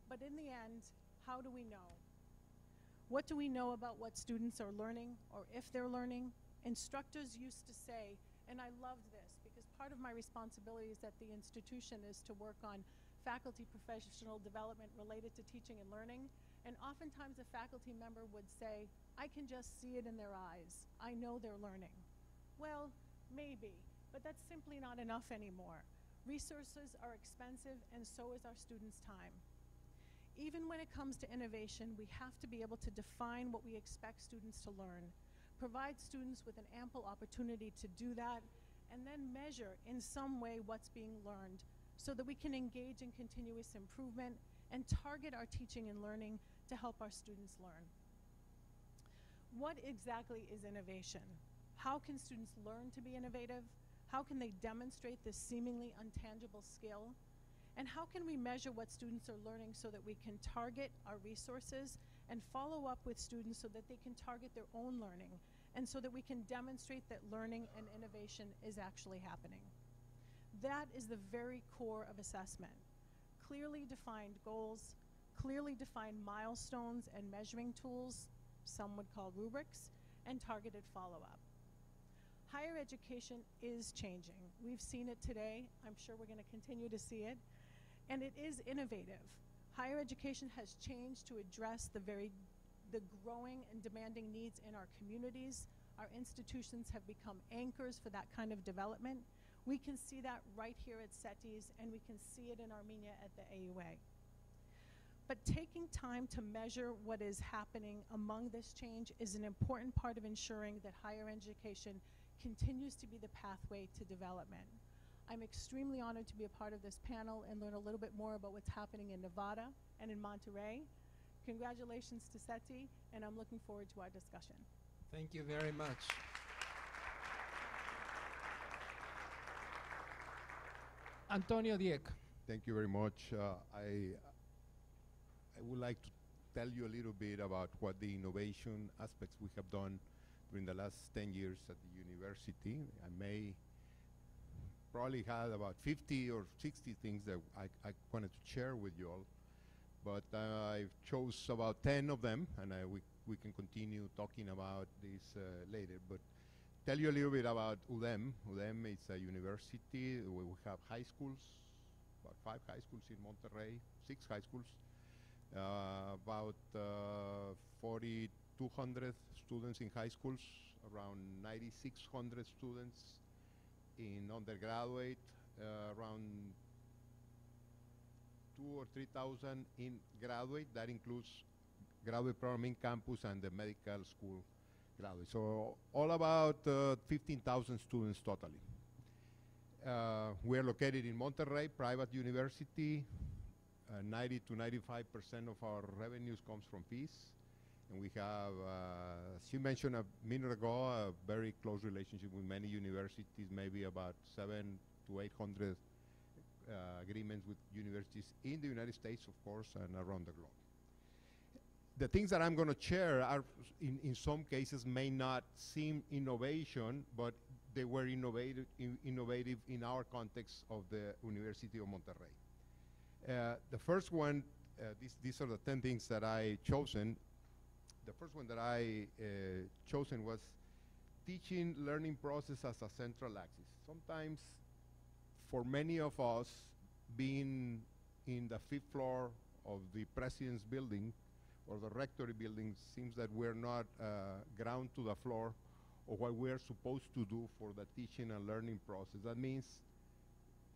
But in the end, how do we know? What do we know about what students are learning, or if they're learning? Instructors used to say, and I loved this because part of my responsibilities at the institution is to work on faculty professional development related to teaching and learning. And oftentimes a faculty member would say, I can just see it in their eyes. I know they're learning. Well, Maybe, but that's simply not enough anymore. Resources are expensive, and so is our students' time. Even when it comes to innovation, we have to be able to define what we expect students to learn, provide students with an ample opportunity to do that, and then measure in some way what's being learned so that we can engage in continuous improvement and target our teaching and learning to help our students learn. What exactly is innovation? How can students learn to be innovative? How can they demonstrate this seemingly untangible skill? And how can we measure what students are learning so that we can target our resources and follow up with students so that they can target their own learning, and so that we can demonstrate that learning and innovation is actually happening? That is the very core of assessment. Clearly defined goals, clearly defined milestones and measuring tools, some would call rubrics, and targeted follow-up. Higher education is changing. We've seen it today. I'm sure we're going to continue to see it. And it is innovative. Higher education has changed to address the growing and demanding needs in our communities. Our institutions have become anchors for that kind of development. We can see that right here at CETYS, and we can see it in Armenia at the AUA. But taking time to measure what is happening among this change is an important part of ensuring that higher education continues to be the pathway to development. I'm extremely honored to be a part of this panel and learn a little bit more about what's happening in Nevada and in Monterey. Congratulations to CETY, and I'm looking forward to our discussion. Thank you very much. Antonio Dieck. Thank you very much. I would like to tell you a little bit about what the innovation aspects we have done during the last 10 years at the university. I may probably had about 50 or 60 things that I wanted to share with you all, but I chose about 10 of them, and we can continue talking about this later. But tell you a little bit about UDEM. UDEM is a university. We have high schools, about 5 high schools in Monterrey, 6 high schools, about 4,200 students in high schools, around 9,600 students in undergraduate, around 2,000 or 3,000 in graduate. That includes graduate program in campus and the medical school graduate. So all about 15,000 students totally. We are located in Monterrey, private university. 90 to 95% of our revenues comes from fees. And we have, as you mentioned a minute ago, a very close relationship with many universities, maybe about 700 to 800 agreements with universities in the United States, of course, and around the globe. The things that I'm going to share are, in some cases, may not seem innovation, but they were innovative in our context of the University of Monterrey. The first one, these are the 10 things that I chosen. The first one that I chosen was teaching learning process as a central axis. Sometimes, for many of us, being in the 5th floor of the President's building or the Rectory building, seems that we're not ground to the floor of what we're supposed to do for the teaching and learning process. That means,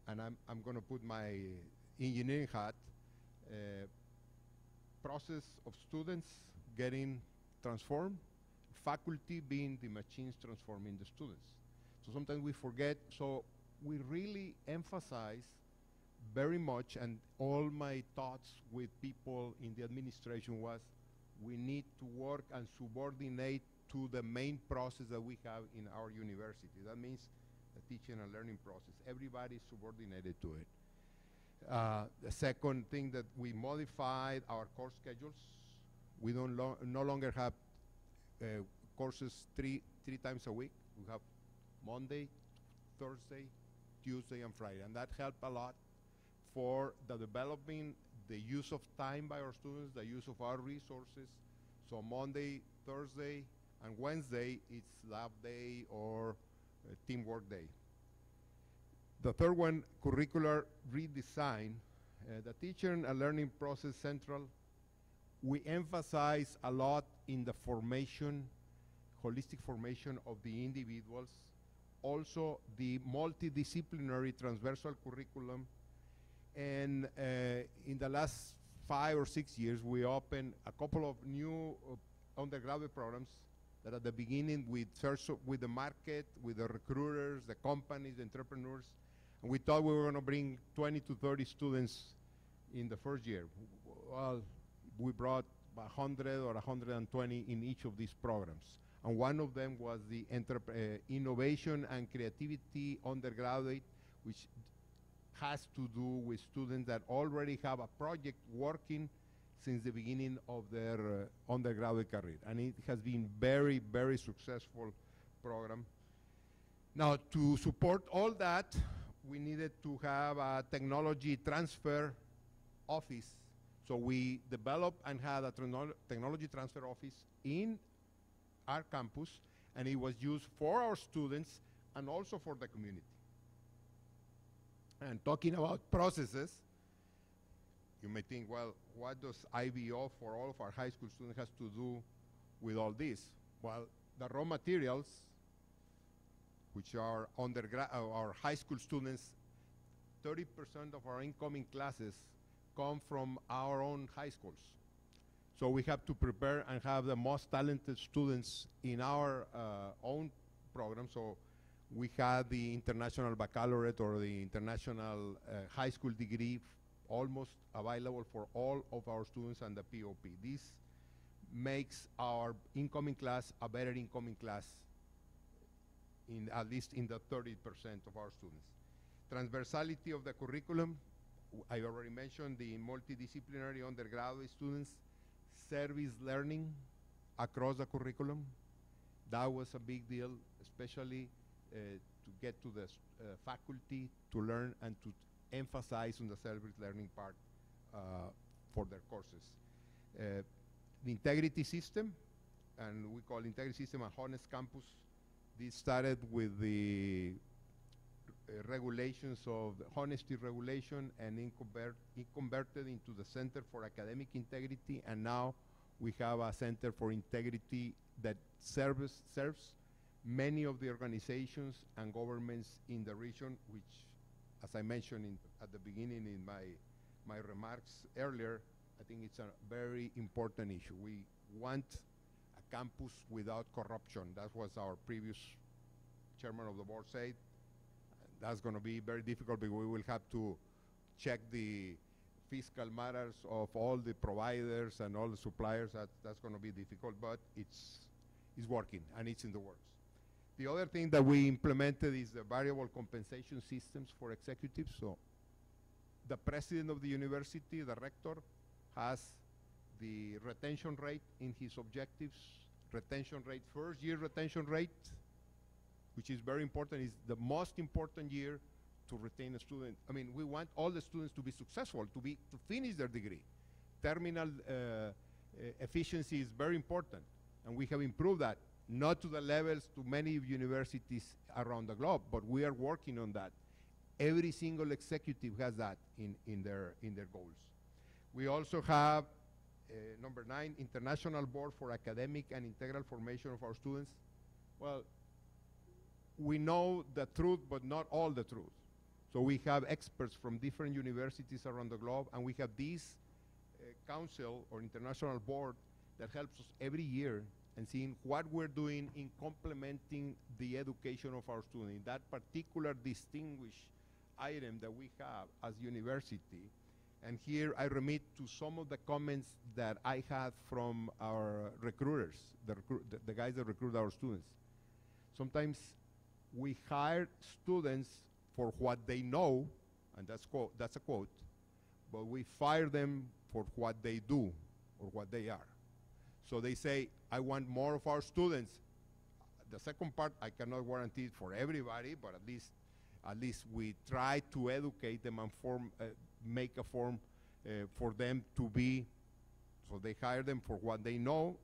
and I'm going to put my engineering hat, process of students getting transformed, faculty being the machines transforming the students. So sometimes we forget, so we really emphasize very much, and all my thoughts with people in the administration was, we need to work and subordinate to the main process that we have in our university. That means the teaching and learning process. Everybody is subordinated to it. The second thing that we modified our course schedules. We no longer have courses three times a week. We have Monday, Thursday, Tuesday, and Friday, and that helped a lot for the developing the use of time by our students, the use of our resources. So Monday, Thursday, and Wednesday, it's lab day or teamwork day. The third one, curricular redesign. The teacher and learning process central. We emphasize a lot in the formation, holistic formation of the individuals, also the multidisciplinary transversal curriculum. And in the last 5 or 6 years, we opened a couple of new undergraduate programs that at the beginning with the market, with the recruiters, the companies, the entrepreneurs, and we thought we were going to bring 20 to 30 students in the first year. Well, we brought 100 or 120 in each of these programs. And one of them was the Innovation and Creativity undergraduate, which has to do with students that already have a project working since the beginning of their undergraduate career. And it has been very, very successful program. Now, to support all that, we needed to have a technology transfer office. So we developed and had a technology transfer office in our campus, and it was used for our students and also for the community. And talking about processes, you may think, well, what does IBO for all of our high school students has to do with all this? Well, the raw materials, which are our high school students, 30% of our incoming classes come from our own high schools. So we have to prepare and have the most talented students in our own program. So we had the International Baccalaureate or the International High School degree almost available for all of our students and the POP. This makes our incoming class a better incoming class, at least in the 30% of our students. Transversality of the curriculum, I already mentioned the multidisciplinary undergraduate students, service learning across the curriculum. That was a big deal, especially to get to the faculty to learn and to emphasize on the service learning part for their courses. The integrity system, and we call integrity system a honest campus. This started with the regulations of the honesty regulation, and it converted into the Center for Academic Integrity, and now we have a Center for Integrity that serves many of the organizations and governments in the region, which, as I mentioned at the beginning in my remarks earlier, I think it's a very important issue. We want a campus without corruption. That was our previous chairman of the board said. That's going to be very difficult because we will have to check the fiscal matters of all the providers and all the suppliers. That's going to be difficult, but it's working and it's in the works. The other thing that we implemented is the variable compensation systems for executives. So the president of the university, the rector, has the retention rate in his objectives. Retention rate, first year retention rate, which is very important, is the most important year to retain a student. I mean, we want all the students to be successful, to finish their degree. Terminal efficiency is very important, and we have improved that. Not to the levels to many universities around the globe, but we are working on that. Every single executive has that in their goals. We also have number 9, International Board for Academic and Integral Formation of our students. Well, we know the truth, but not all the truth. So we have experts from different universities around the globe, and we have this council or international board that helps us every year and seeing what we're doing in complementing the education of our students, in that particular distinguished item that we have as university. And here I remit to some of the comments that I had from our recruiters, the guys that recruit our students. Sometimes we hire students for what they know, and that's a quote, but we fire them for what they do or what they are. So they say, I want more of our students. The second part, I cannot guarantee it for everybody, but at least we try to educate them and make a form for them to be, so they hire them for what they know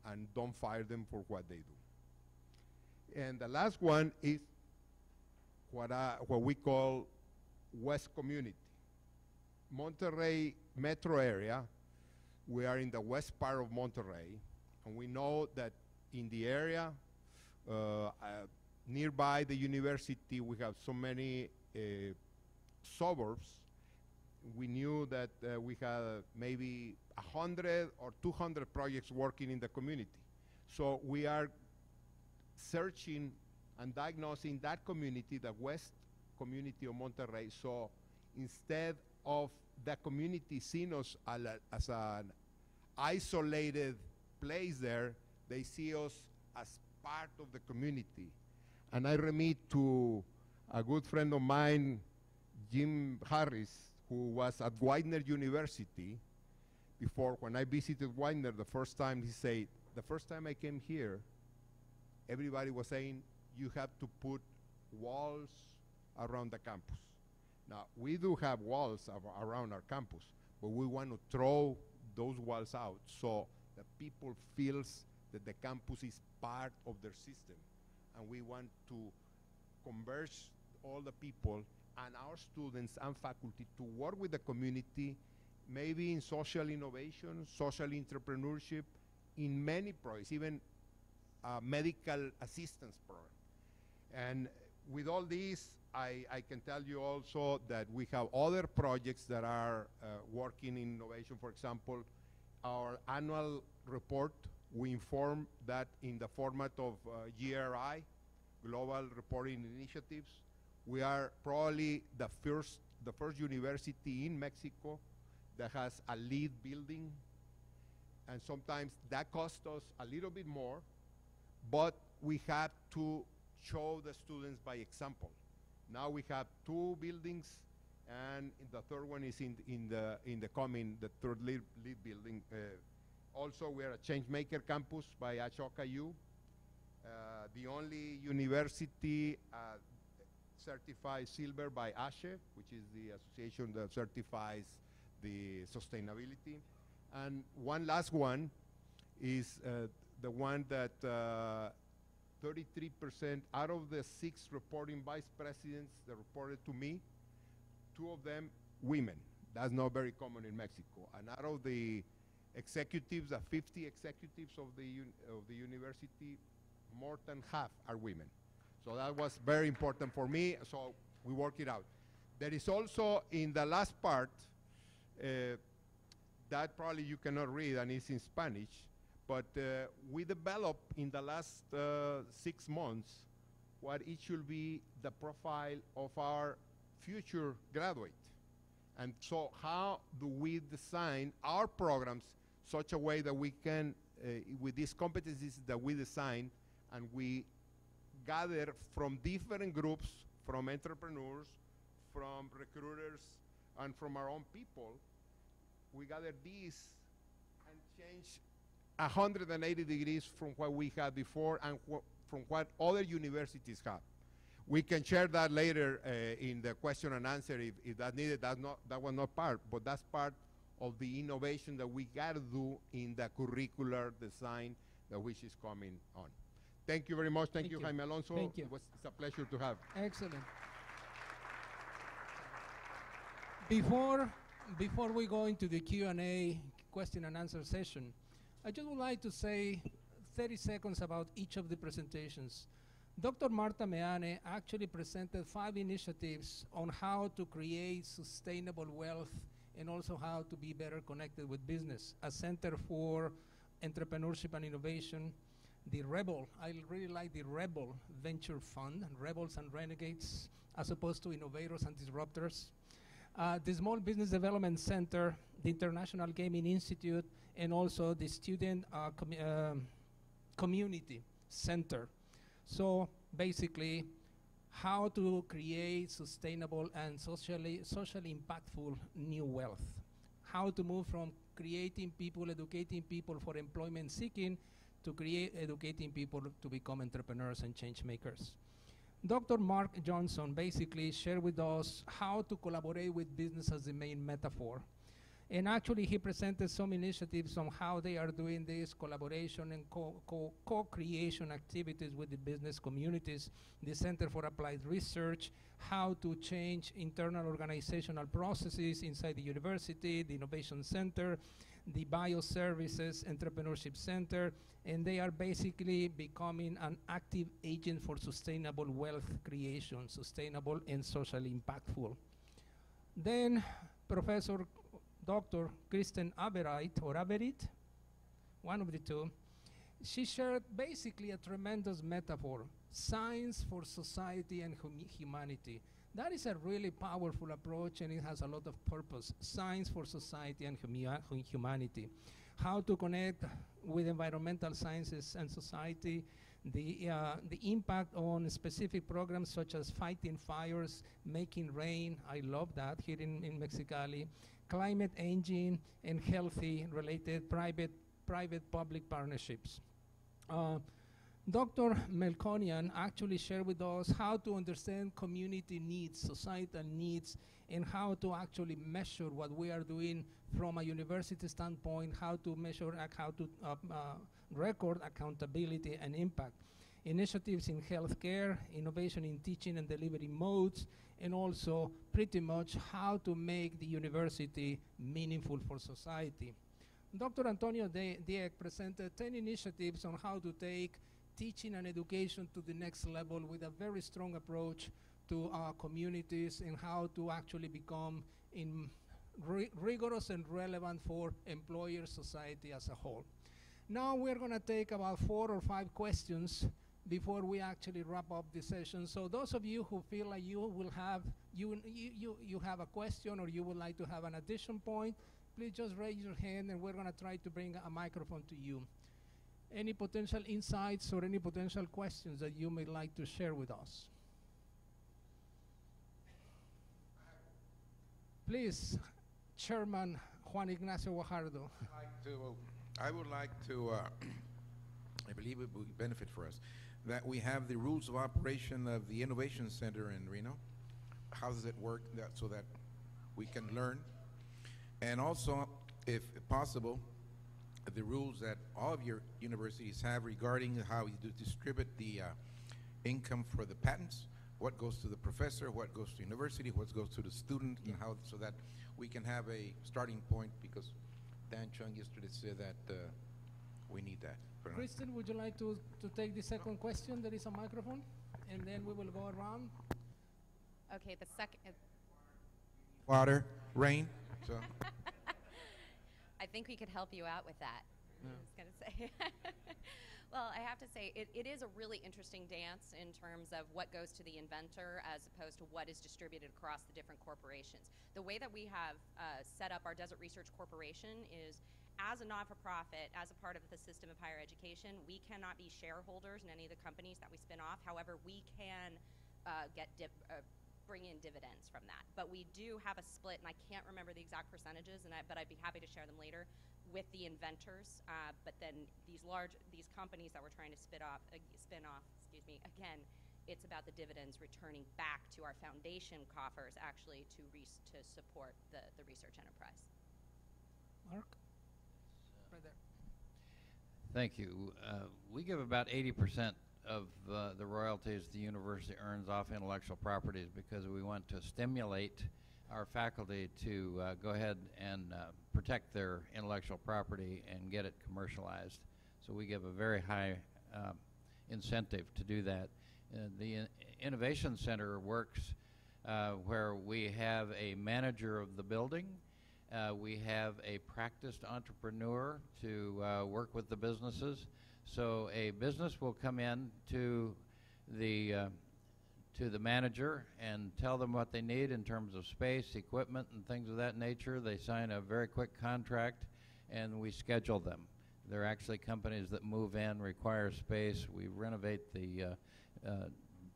and don't fire them for what they do. And the last one is what we call West Community. Monterrey metro area, we are in the west part of Monterrey, and we know that in the area, nearby the university, we have so many suburbs. We knew that we had maybe 100 or 200 projects working in the community. So we are searching and diagnosing that community, the west community of Monterrey. So instead of the community seeing us as an isolated place there, they see us as part of the community. And I remit to a good friend of mine, Jim Harris, who was at Widener University before. When I visited Widener the first time, he said, the first time I came here, everybody was saying, you have to put walls around the campus. Now, we do have walls around our campus, but we want to throw those walls out so that people feels that the campus is part of their system. And we want to converge all the people and our students and faculty to work with the community, maybe in social innovation, social entrepreneurship, in many projects, even medical assistance program. And with all this, I can tell you also that we have other projects that are working in innovation. For example, our annual report, we inform that in the format of GRI, Global Reporting Initiatives. We are probably the first university in Mexico that has a LEED building. And sometimes that costs us a little bit more, but we have to show the students by example. Now we have 2 buildings, and the third one is in the third LEED building. Also, we are a Changemaker campus by Ashoka U, the only university certified silver by ASHE, which is the association that certifies the sustainability. And one last one is the one that 33% out of the 6 reporting vice presidents that reported to me, 2 of them women. That's not very common in Mexico. And out of the executives, 50 executives of the university, more than half are women. So that was very important for me, so we work it out. There is also, in the last part, that probably you cannot read, and it's in Spanish, but we developed in the last 6 months what it should be the profile of our future graduate. And so how do we design our programs such a way that we can, with these competencies that we design, and we gather from different groups, from entrepreneurs, from recruiters, and from our own people, we gather these and change 180 degrees from what we had before and from what other universities have. We can share that later in the question and answer if that's needed. That was not part, but that's part of the innovation that we got to do in the curricular design that which is coming on. Thank you very much. Thank you, Jaime Alonso. Thank you. It's a pleasure to have. Excellent. Before we go into the Q&A, question and answer session, I just would like to say 30 seconds about each of the presentations. Dr. Marta Meana actually presented 5 initiatives on how to create sustainable wealth and also how to be better connected with business. A Center for Entrepreneurship and Innovation, the Rebel, I really like the Rebel Venture Fund, Rebels and Renegades, as opposed to innovators and disruptors. The Small Business Development Center, the International Gaming Institute, and also the Student Community Center. So basically, how to create sustainable and socially impactful new wealth. How to move from creating people, educating people for employment seeking, to educating people to become entrepreneurs and change makers. Dr. Marc Johnson basically shared with us how to collaborate with business as the main metaphor. And actually, he presented some initiatives on how they are doing this collaboration and co-creation activities with the business communities, the Center for Applied Research, how to change internal organizational processes inside the university, the Innovation Center, the Bioservices Entrepreneurship Center, and they are basically becoming an active agent for sustainable wealth creation, sustainable and socially impactful. Then Professor Dr. Kristen Averyt, or Averyt, one of the two, she shared basically a tremendous metaphor, science for society and humanity. That is a really powerful approach, and it has a lot of purpose. Science for society and humanity. How to connect with environmental sciences and society, the impact on specific programs such as fighting fires, making rain, I love that here in Mexicali, climate engine, and healthy related private-public partnerships. Dr. Melkonian actually shared with us how to understand community needs, societal needs, and how to actually measure what we are doing from a university standpoint, how to measure, how to record accountability and impact. Initiatives in healthcare, innovation in teaching and delivery modes, and also pretty much how to make the university meaningful for society. Dr. Antonio Dieck presented 10 initiatives on how to take teaching and education to the next level with a very strong approach to our communities and how to actually become rigorous and relevant for employer society as a whole. Now we're going to take about 4 or 5 questions before we actually wrap up the session. So those of you who feel like you will have you have a question or you would like to have an addition point, please just raise your hand and we're going to try to bring a microphone to you. Any potential insights or any potential questions that you may like to share with us? Please, Chairman Juan Ignacio Guajardo. I would like to, I believe it would benefit for us, that we have the rules of operation of the Innovation Center in Reno. How does it work so that we can learn? And also, if possible, the rules that all of your universities have regarding how you distribute the income for the patents, what goes to the professor, what goes to the university, what goes to the student, and how, so that we can have a starting point, because Dan Chung yesterday said that we need that. Kristen, would you like to take the second question? There is a microphone, and then we will go around. Okay, the second. Water, rain. So. I think we could help you out with that. I was going to say. Well, I have to say, it is a really interesting dance in terms of what goes to the inventor as opposed to what is distributed across the different corporations. The way that we have set up our Desert Research Corporation is, as a not-for-profit, as a part of the system of higher education, we cannot be shareholders in any of the companies that we spin off. However, we can bring in dividends from that. But we do have a split, and I can't remember the exact percentages, but I'd be happy to share them later, with the inventors. But then these companies that we're trying to spin off, again, it's about the dividends returning back to our foundation coffers, actually, to support the research enterprise. Mark? Right there. Thank you. We give about 80% of the royalties the university earns off intellectual properties because we want to stimulate our faculty to go ahead and protect their intellectual property and get it commercialized. So we give a very high incentive to do that. The Innovation Center works where we have a manager of the building. We have a practiced entrepreneur to work with the businesses. So a business will come in to the manager and tell them what they need in terms of space, equipment, and things of that nature. They sign a very quick contract, and we schedule them. They're actually companies that move in, require space. We renovate the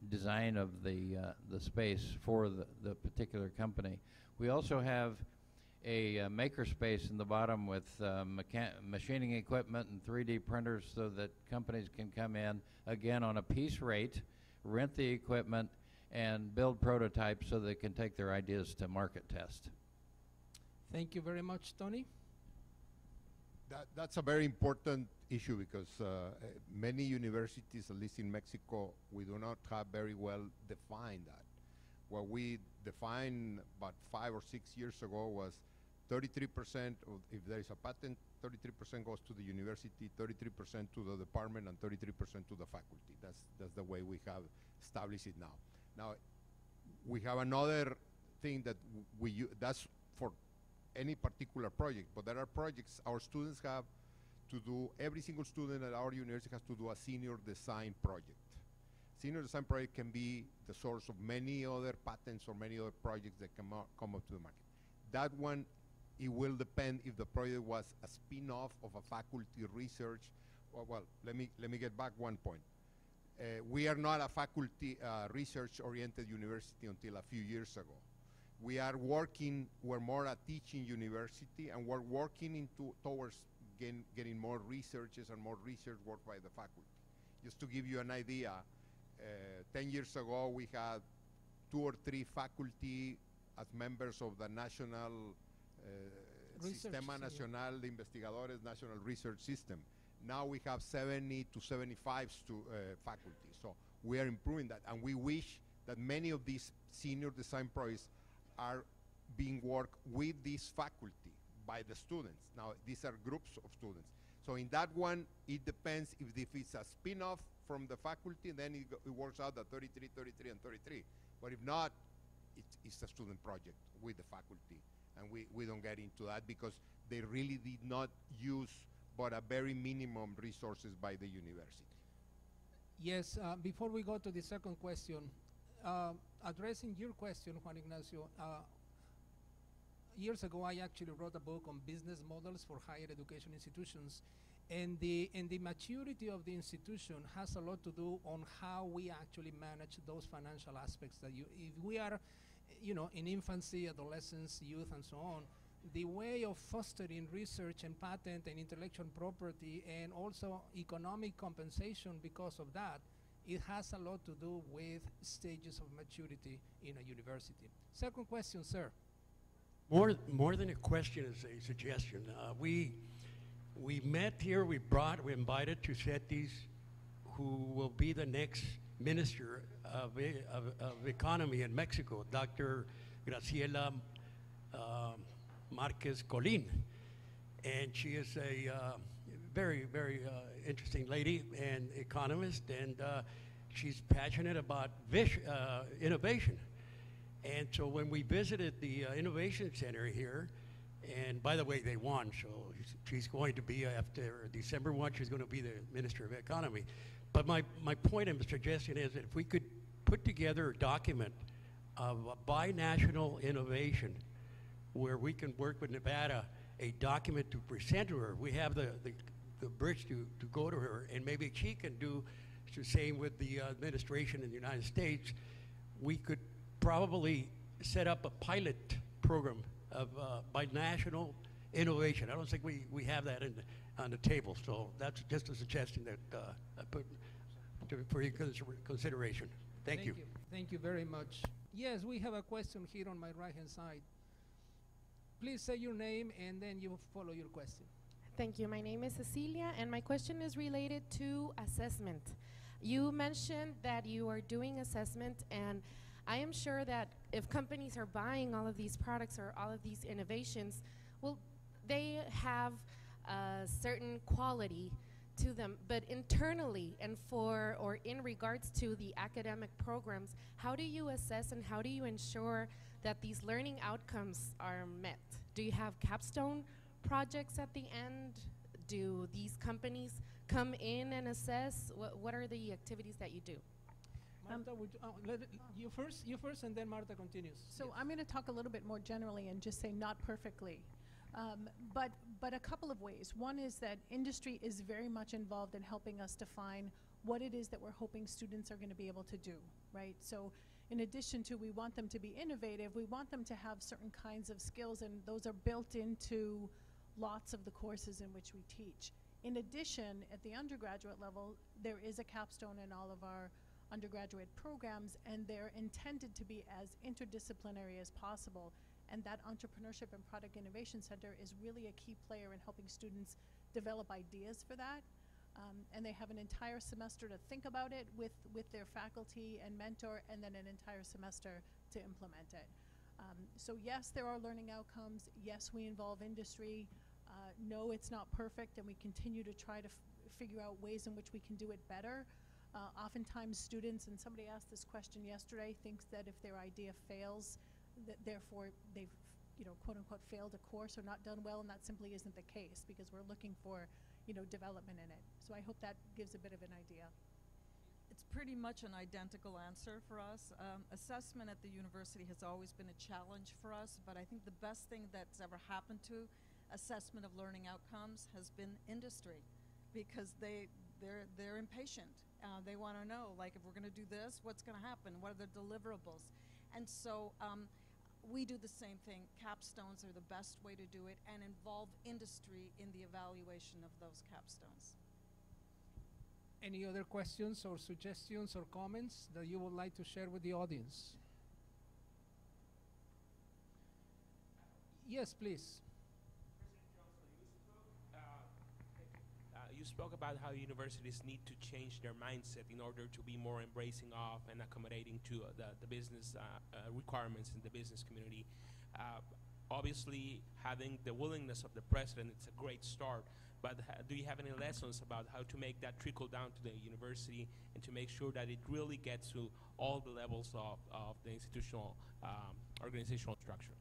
design of the space for the particular company. We also have a maker space in the bottom with machining equipment and 3D printers so that companies can come in, again, on a piece rate, rent the equipment, and build prototypes so they can take their ideas to market test. Thank you very much, Tony. That's a very important issue because many universities, at least in Mexico, we do not have very well defined that. What we defined about 5 or 6 years ago was 33% if there is a patent, 33% goes to the university, 33% to the department, and 33% to the faculty. That's the way we have established it now. Now, we have another thing that that's for any particular project, but there are projects our students have to do. Every single student at our university has to do a senior design project. Senior design project can be the source of many other patents or many other projects that come up to the market. That one, it will depend if the project was a spin-off of a faculty research. Well, let me get back one point. We are not a faculty research-oriented university until a few years ago. We're more a teaching university, and we're working towards getting more researchers and more research work by the faculty. Just to give you an idea, 10 years ago, we had 2 or 3 faculty as members of the National Sistema Nacional de Investigadores, National Research System. Now we have 70 to 75 faculty. So we are improving that, and we wish that many of these senior design projects are being worked with this faculty by the students. Now, these are groups of students. So in that one, it depends if it's a spin-off from the faculty, then it works out at 33, 33, and 33. But if not, it's a student project with the faculty. And we don't get into that because they really did not use but a very minimum resources by the university. Yes, before we go to the second question, addressing your question, Juan Ignacio, years ago I actually wrote a book on business models for higher education institutions, and the maturity of the institution has a lot to do on how we actually manage those financial aspects. If we are, in infancy, adolescence, youth, and so on, the way of fostering research and patent and intellectual property and also economic compensation because of that, it has a lot to do with stages of maturity in a university. Second question, sir. More than a question is a suggestion. We met here, we invited to CETYS, who will be the next Minister of Economy in Mexico, Dr. Graciela Marquez Colin. And she is a very, very interesting lady and economist, and she's passionate about innovation. And so when we visited the Innovation Center here, and by the way, they won, so she's going to be, after December 1, she's going to be the Minister of Economy. But my point and suggestion is that if we could put together a document of a binational innovation where we can work with Nevada, a document to present to her, we have the bridge to go to her, and maybe she can do the same with the administration in the United States. We could probably set up a pilot program of binational innovation. I don't think we have that on the table, so that's just a suggestion that I put for your consideration. Thank you. Thank you very much. Yes, we have a question here on my right-hand side. Please say your name and then you follow your question. Thank you. My name is Cecilia, and my question is related to assessment. You mentioned that you are doing assessment, and I am sure that if companies are buying all of these products or all of these innovations, well, they have a certain quality to them, but internally and in regards to the academic programs, how do you assess and how do you ensure that these learning outcomes are met? Do you have capstone projects at the end? Do these companies come in and assess? What are the activities that you do? Marta, you first, and then Marta continues. So yes. I'm going to talk a little bit more generally and just say not perfectly. But a couple of ways. One is that industry is very much involved in helping us define what it is that we're hoping students are going to be able to do, right? So in addition to we want them to be innovative, we want them to have certain kinds of skills, and those are built into lots of the courses in which we teach. In addition, at the undergraduate level, there is a capstone in all of our undergraduate programs, and they're intended to be as interdisciplinary as possible. And that Entrepreneurship and Product Innovation Center is really a key player in helping students develop ideas for that. And they have an entire semester to think about it with their faculty and mentor, and then an entire semester to implement it. So yes, there are learning outcomes. Yes, we involve industry. No, it's not perfect, and we continue to try to figure out ways in which we can do it better. Oftentimes students, and somebody asked this question yesterday, thinks that if their idea fails, that therefore they've, you know, quote unquote failed a course or not done well, and that simply isn't the case, because we're looking for, you know, development in it. So I hope that gives a bit of an idea. It's pretty much an identical answer for us. Assessment at the university has always been a challenge for us, but I think the best thing that's ever happened to assessment of learning outcomes has been industry, because they're impatient. They want to know, like, if we're going to do this, what's going to happen? What are the deliverables? And so we do the same thing. Capstones are the best way to do it, and involve industry in the evaluation of those capstones. Any other questions or suggestions or comments that you would like to share with the audience? Yes, please. You spoke about how universities need to change their mindset in order to be more embracing of and accommodating to the business requirements in the business community. Obviously, having the willingness of the president, it's a great start, but do you have any lessons about how to make that trickle down to the university and to make sure that it really gets to all the levels of the institutional organizational structure?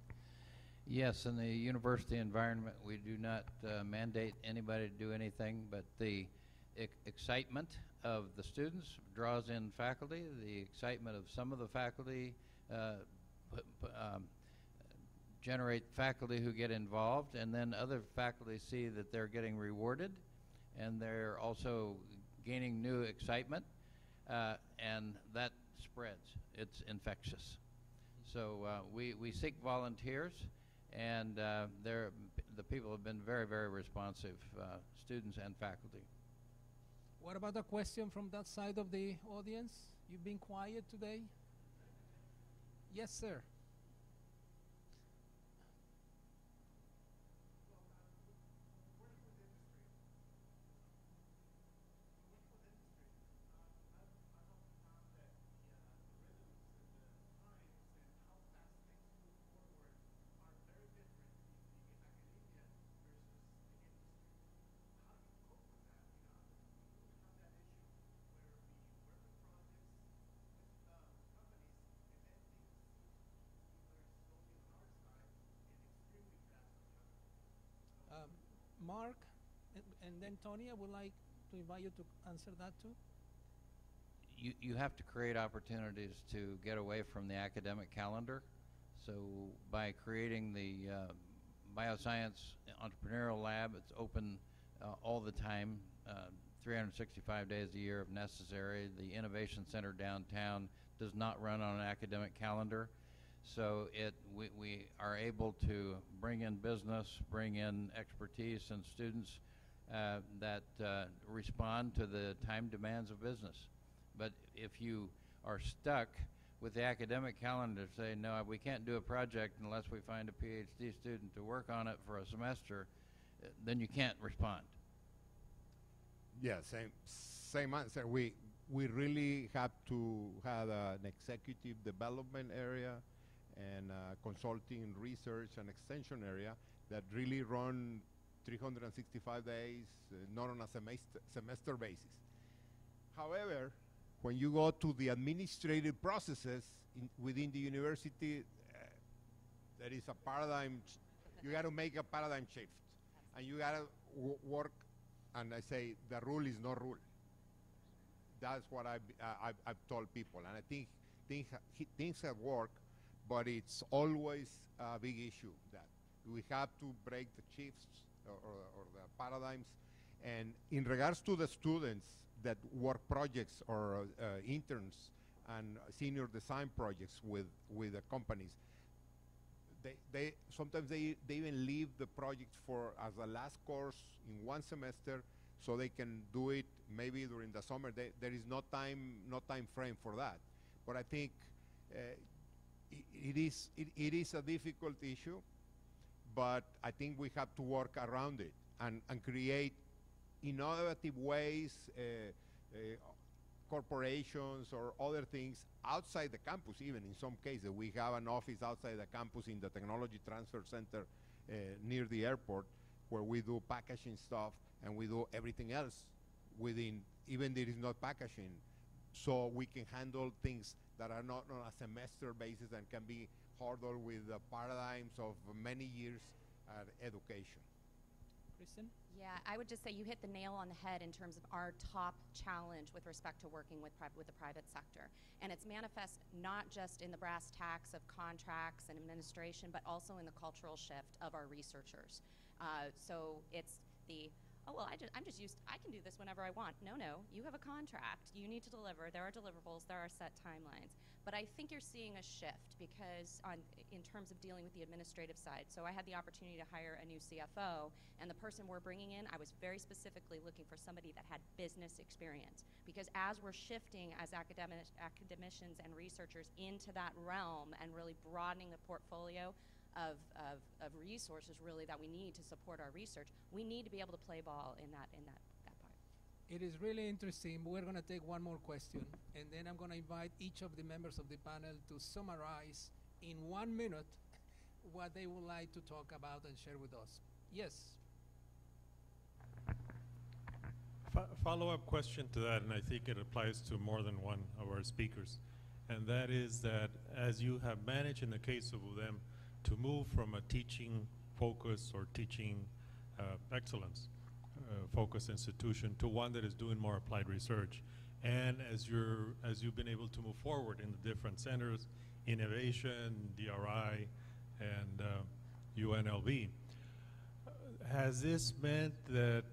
Yes, in the university environment, we do not mandate anybody to do anything, but the excitement of the students draws in faculty. The excitement of some of the faculty generate faculty who get involved, and then other faculty see that they're getting rewarded, and they're also gaining new excitement, and that spreads. It's infectious. So we seek volunteers, and the people have been very, very responsive, students and faculty. What about a question from that side of the audience? You've been quiet today. Yes, sir. Marc, and then Tony, I would like to invite you to answer that too. You have to create opportunities to get away from the academic calendar. So by creating the Bioscience Entrepreneurial Lab, it's open all the time, 365 days a year if necessary. The Innovation Center downtown does not run on an academic calendar. So we are able to bring in business, bring in expertise and students that respond to the time demands of business. But if you are stuck with the academic calendar, say, no, we can't do a project unless we find a PhD student to work on it for a semester, then you can't respond. Yeah, same answer. We really have to have an executive development area and consulting, research, and extension area that really run 365 days, not on a semester basis. However, when you go to the administrative processes within the university, there is a paradigm. You got to make a paradigm shift, and you got to work. And I say the rule is no rule. That's what I've told people, and I think things have worked. But it's always a big issue that we have to break the shifts or the paradigms. And in regards to the students that work projects or interns and senior design projects with the companies, they sometimes they even leave the project for as a last course in one semester, so they can do it maybe during the summer. There is no time frame for that. But I think. It is a difficult issue, but I think we have to work around it and create innovative ways corporations or other things outside the campus. Even in some cases, we have an office outside the campus in the Technology Transfer Center near the airport, where we do packaging stuff and we do everything else within, even there is not packaging. So we can handle things that are not on a semester basis and can be handled with the paradigms of many years at education. Kristen? Yeah, I would just say you hit the nail on the head in terms of our top challenge with respect to working with the private sector. And it's manifest not just in the brass tacks of contracts and administration, but also in the cultural shift of our researchers. So it's the, oh, well, I'm just used, I can do this whenever I want. No, you have a contract. You need to deliver. There are deliverables. There are set timelines. But I think you're seeing a shift because in terms of dealing with the administrative side. So I had the opportunity to hire a new CFO, and the person we're bringing in, I was very specifically looking for somebody that had business experience. Because as we're shifting as academicians and researchers into that realm and really broadening the portfolio of resources really that we need to support our research, we need to be able to play ball in that part. It is really interesting. We're going to take one more question, and then I'm going to invite each of the members of the panel to summarize in 1 minute what they would like to talk about and share with us. Yes? Follow-up question to that, and I think it applies to more than one of our speakers, and that is that as you have managed in the case of them to move from a teaching focus or teaching excellence focused institution to one that is doing more applied research, and as you've been able to move forward in the different centers, innovation, DRI, and UNLV, has this meant that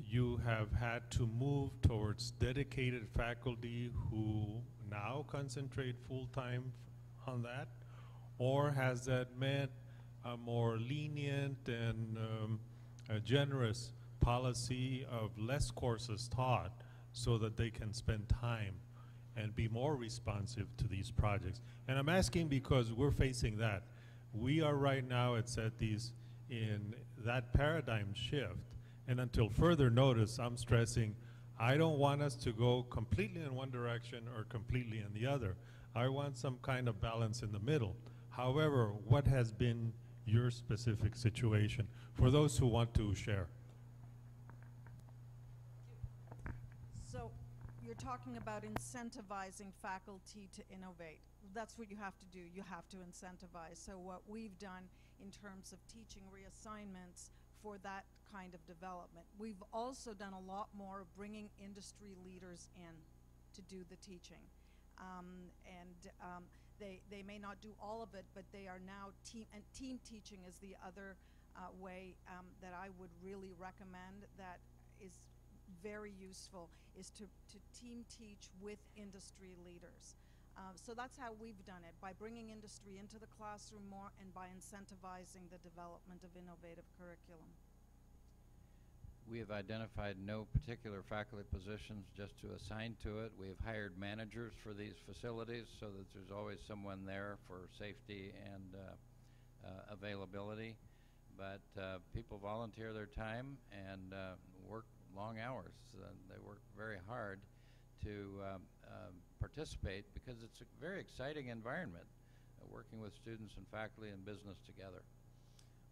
you have had to move towards dedicated faculty who now concentrate full-time on that? Or has that meant a more lenient and a generous policy of less courses taught so that they can spend time and be more responsive to these projects? And I'm asking because we're facing that. We are right now at CETYS in that paradigm shift, and until further notice, I'm stressing, I don't want us to go completely in one direction or completely in the other. I want some kind of balance in the middle. However, what has been your specific situation for those who want to share? So you're talking about incentivizing faculty to innovate. That's what you have to do. You have to incentivize. So what we've done in terms of teaching reassignments for that kind of development. We've also done a lot more of bringing industry leaders in to do the teaching. They may not do all of it, but they are now team teaching is the other way that I would really recommend that is very useful, is to team teach with industry leaders. So that's how we've done it, by bringing industry into the classroom more and by incentivizing the development of innovative curriculum. We have identified no particular faculty positions just to assign to it. We have hired managers for these facilities so that there's always someone there for safety and availability. But people volunteer their time and work long hours. They work very hard to participate because it's a very exciting environment, working with students and faculty and business together.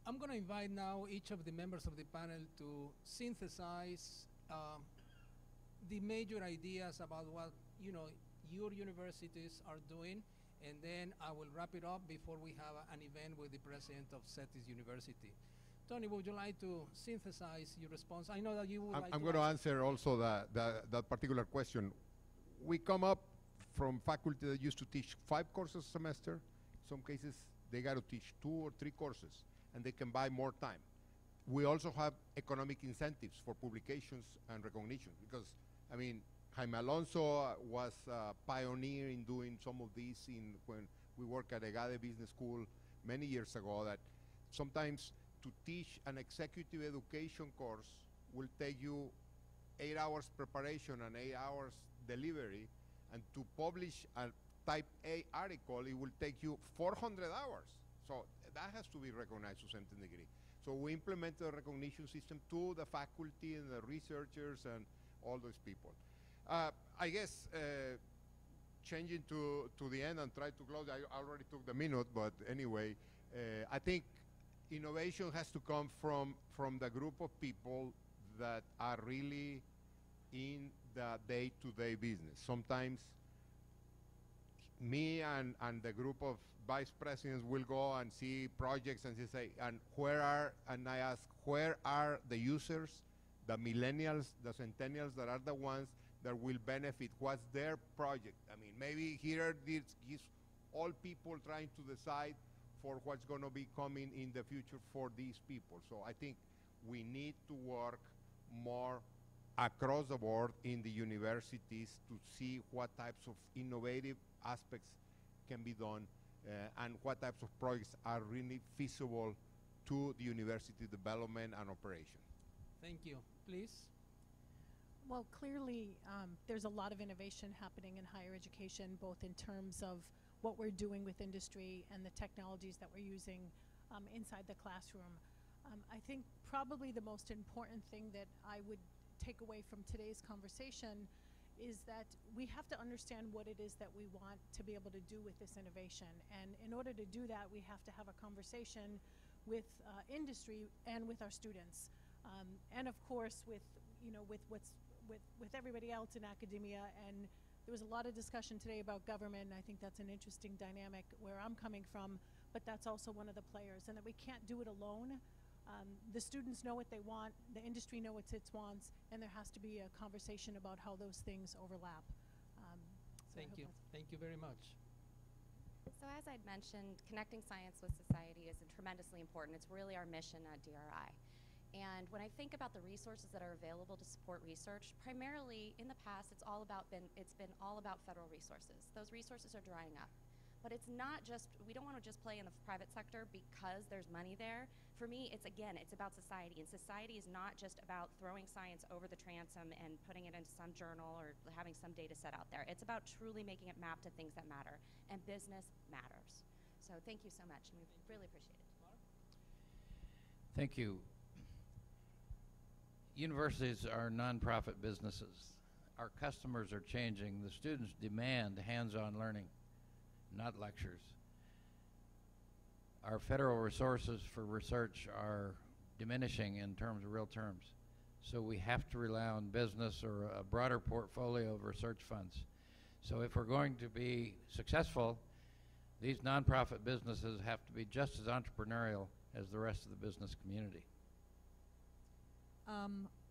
I'm going to invite now each of the members of the panel to synthesize the major ideas about what your universities are doing, and then I will wrap it up before we have an event with the president of CETYS University. Tony, would you like to synthesize your response? I know that you would like to I'm going to answer also that particular question. We come up from faculty that used to teach 5 courses a semester. In some cases, they got to teach 2 or 3 courses, and they can buy more time. We also have economic incentives for publications and recognition, because, I mean, Jaime Alonso was a pioneer in doing some of these when we worked at EGADE Business School many years ago, that sometimes to teach an executive education course will take you 8 hours preparation and 8 hours delivery, and to publish a type A article, it will take you 400 hours. So that has to be recognized to a certain degree. So we implemented a recognition system to the faculty and the researchers and all those people. I guess changing to the end and try to close, I already took the minute, but anyway, I think innovation has to come from the group of people that are really in the day-to-day business. Sometimes me and the group of vice presidents will go and see projects and say, and I ask, where are the users, the millennials, the centennials that are the ones that will benefit? What's their project? I mean, maybe here this is all people trying to decide for what's going to be coming in the future for these people. So I think we need to work more across the board in the universities to see what types of innovative aspects can be done and what types of projects are really feasible to the university development and operation. Thank you. Please. Well, clearly, there's a lot of innovation happening in higher education, both in terms of what we're doing with industry and the technologies that we're using inside the classroom. I think probably the most important thing that I would take away from today's conversation is that we have to understand what it is that we want to be able to do with this innovation. And in order to do that, we have to have a conversation with industry and with our students. And of course, with everybody else in academia. And there was a lot of discussion today about government, and I think that's an interesting dynamic where I'm coming from, but that's also one of the players, and that we can't do it alone. The students know what they want, the industry know what it wants, and there has to be a conversation about how those things overlap. Thank you. Thank you very much. So as I'd mentioned, connecting science with society is tremendously important. It's really our mission at DRI. And when I think about the resources that are available to support research, primarily in the past, it's been all about federal resources. Those resources are drying up. But it's not just, we don't want to just play in the private sector because there's money there. For me, it's about society. And society is not just about throwing science over the transom and putting it into some journal or having some data set out there. It's about truly making it map to things that matter. And business matters. So thank you so much, and we really appreciate it. Thank you. Universities are nonprofit businesses. Our customers are changing. The students demand hands-on learning, not lectures. Our federal resources for research are diminishing in terms of real terms. So we have to rely on business or a broader portfolio of research funds. So if we're going to be successful, these nonprofit businesses have to be just as entrepreneurial as the rest of the business community.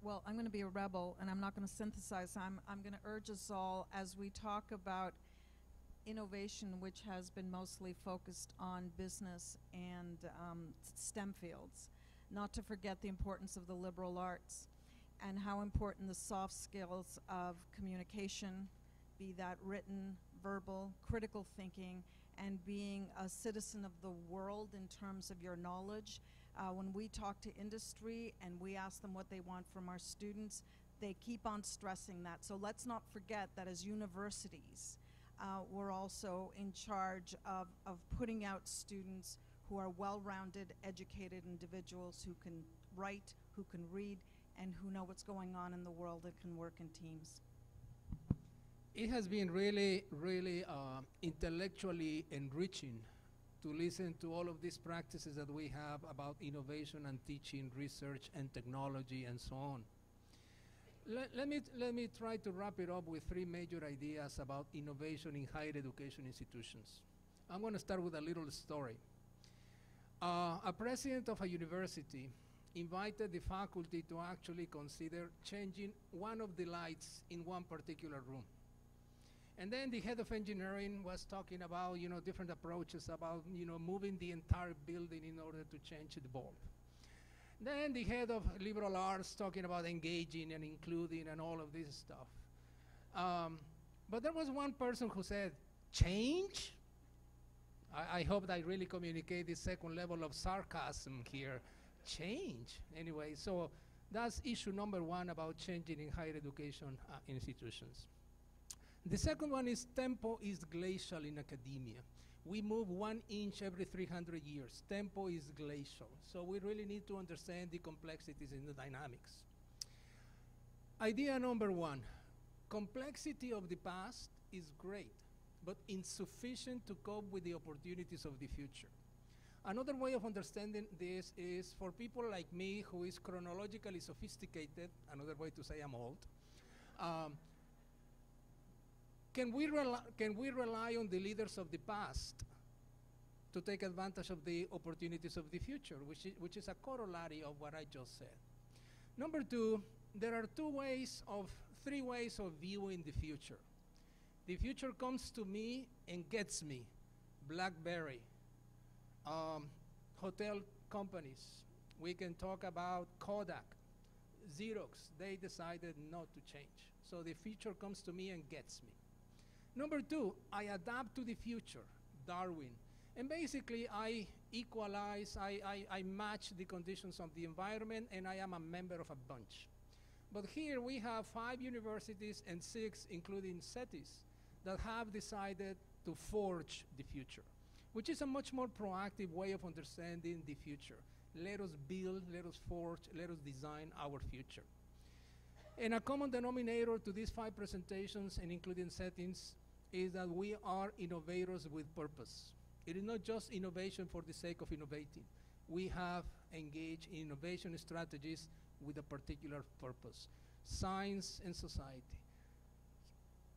Well, I'm going to be a rebel, and I'm not going to synthesize. I'm going to urge us all, as we talk about innovation, which has been mostly focused on business and STEM fields, not to forget the importance of the liberal arts and how important the soft skills of communication, be that written, verbal, critical thinking, and being a citizen of the world in terms of your knowledge. When we talk to industry and we ask them what they want from our students, they keep on stressing that. So let's not forget that as universities, we're also in charge of putting out students who are well-rounded, educated individuals who can write, who can read, and who know what's going on in the world and can work in teams. It has been really, really intellectually enriching to listen to all of these practices that we have about innovation and teaching, research and technology and so on. Let me try to wrap it up with three major ideas about innovation in higher education institutions. I'm going to start with a little story. A president of a university invited the faculty to actually consider changing one of the lights in one particular room. And then the head of engineering was talking about, different approaches about, moving the entire building in order to change the bulb. Then the head of liberal arts talking about engaging and including and all of this stuff. But there was one person who said, change? I hope that I really communicate this second level of sarcasm here. Change. Anyway, so that's issue number one about changing in higher education institutions. The second one is tempo is glacial in academia. We move 1 inch every 300 years. Tempo is glacial. So we really need to understand the complexities in the dynamics. Idea number one, Complexity of the past is great, but insufficient to cope with the opportunities of the future. Another way of understanding this is for people like me, who is chronologically sophisticated, another way to say I'm old, can we rely on the leaders of the past to take advantage of the opportunities of the future, which is a corollary of what I just said. Number two, there are three ways of viewing the future. The future comes to me and gets me. BlackBerry, hotel companies. We can talk about Kodak, Xerox. They decided not to change. So the future comes to me and gets me. Number two, I adapt to the future, Darwin. And basically, I equalize, I match the conditions of the environment, and I am a member of a bunch. But here we have 5 universities and 6, including CETYS, that have decided to forge the future, which is a much more proactive way of understanding the future. Let us build, let us forge, let us design our future. And a common denominator to these 5 presentations, and including settings, is that we are innovators with purpose. It is not just innovation for the sake of innovating. We have engaged in innovation strategies with a particular purpose. Science and society.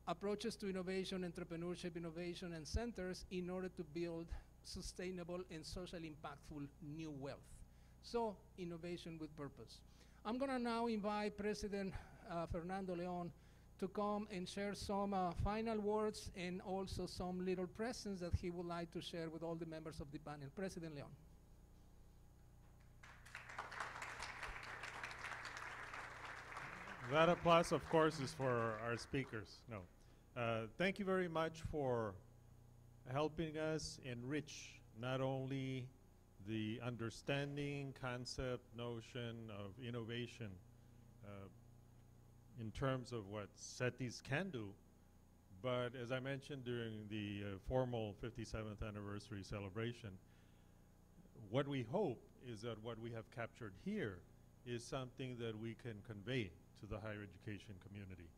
Approaches to innovation, entrepreneurship, innovation, and centers in order to build sustainable and socially impactful new wealth. So, innovation with purpose. I'm gonna now invite President Fernando Leon to come and share some final words and also some little presents that he would like to share with all the members of the panel. President Leon. That applause, of course, is for our speakers. No. Thank you very much for helping us enrich not only the understanding, concept, notion of innovation in terms of what CETYS can do, but as I mentioned during the formal 57th anniversary celebration, what we hope is that what we have captured here is something that we can convey to the higher education community.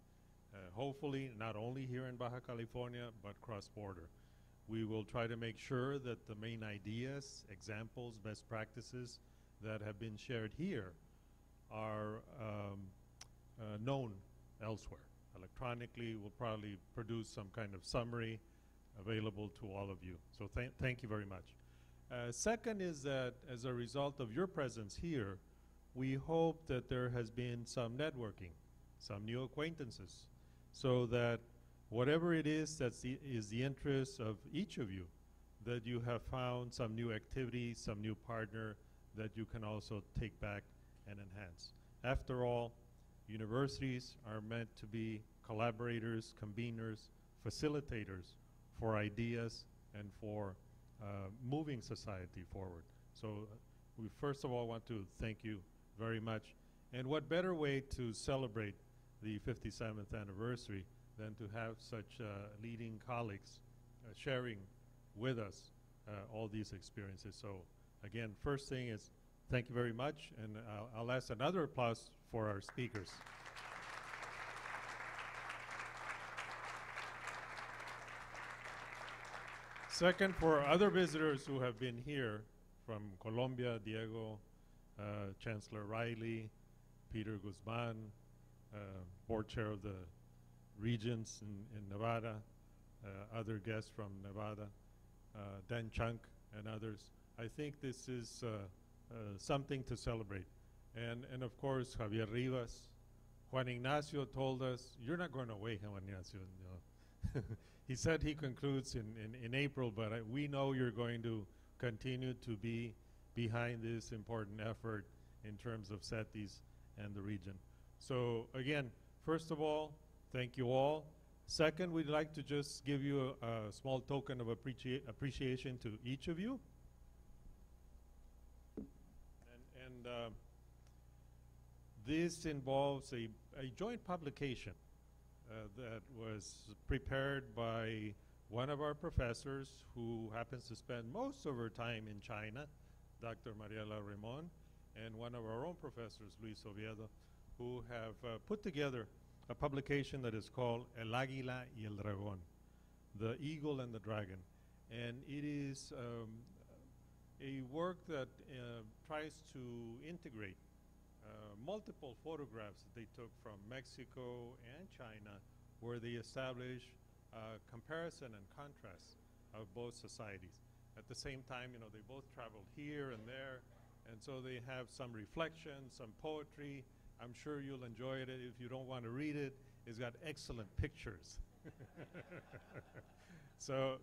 Hopefully, not only here in Baja California, but cross-border. We will try to make sure that the main ideas, examples, best practices that have been shared here are known elsewhere. Electronically, we'll probably produce some kind of summary available to all of you. So thank you very much. Second is that as a result of your presence here, we hope that there has been some networking, some new acquaintances, so that whatever it is that is the interest of each of you, that you have found some new activity, some new partner that you can also take back and enhance. After all, universities are meant to be collaborators, conveners, facilitators for ideas and for moving society forward. So we first of all want to thank you very much. And what better way to celebrate the 57th anniversary than to have such leading colleagues sharing with us all these experiences. So again, first thing is thank you very much, and I'll ask another applause for our speakers. Second, for other visitors who have been here from Colombia, Diego, Chancellor Riley, Peter Guzman, board chair of the Regents in Nevada, other guests from Nevada, Dan Chunk and others. I think this is something to celebrate. And of course, Javier Rivas, Juan Ignacio told us, you're not going away, Juan Ignacio. You know. He said he concludes in April, but we know you're going to continue to be behind this important effort in terms of CETYS and the region. So again, first of all, thank you all. Second, we'd like to just give you a small token of appreciation to each of you. And this involves a joint publication that was prepared by one of our professors who happens to spend most of her time in China, Dr. Mariela Ramon, and one of our own professors, Luis Oviedo, who have put together a publication that is called El Águila y el Dragón, The Eagle and the Dragon. And it is a work that tries to integrate multiple photographs that they took from Mexico and China, where they establish comparison and contrast of both societies. At the same time, you know, they both traveled here and there, and so they have some reflection, some poetry. I'm sure you'll enjoy it. If you don't want to read it, it's got excellent pictures. So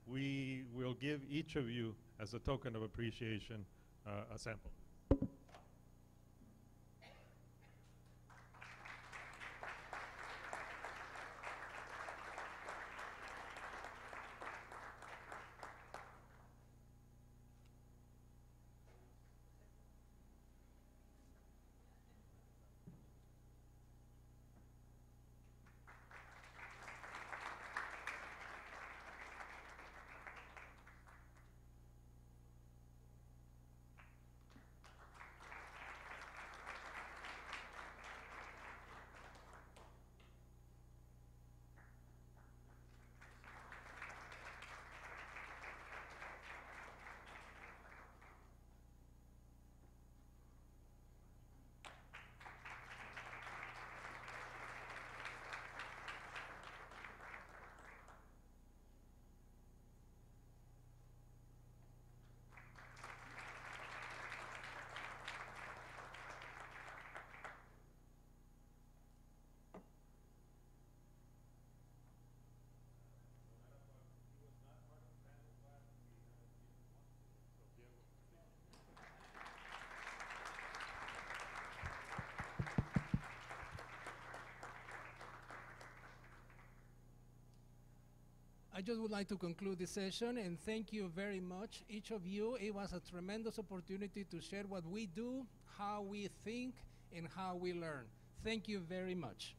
we will give each of you, as a token of appreciation, a sample. I just would like to conclude this session and thank you very much, each of you. It was a tremendous opportunity to share what we do, how we think, and how we learn. Thank you very much.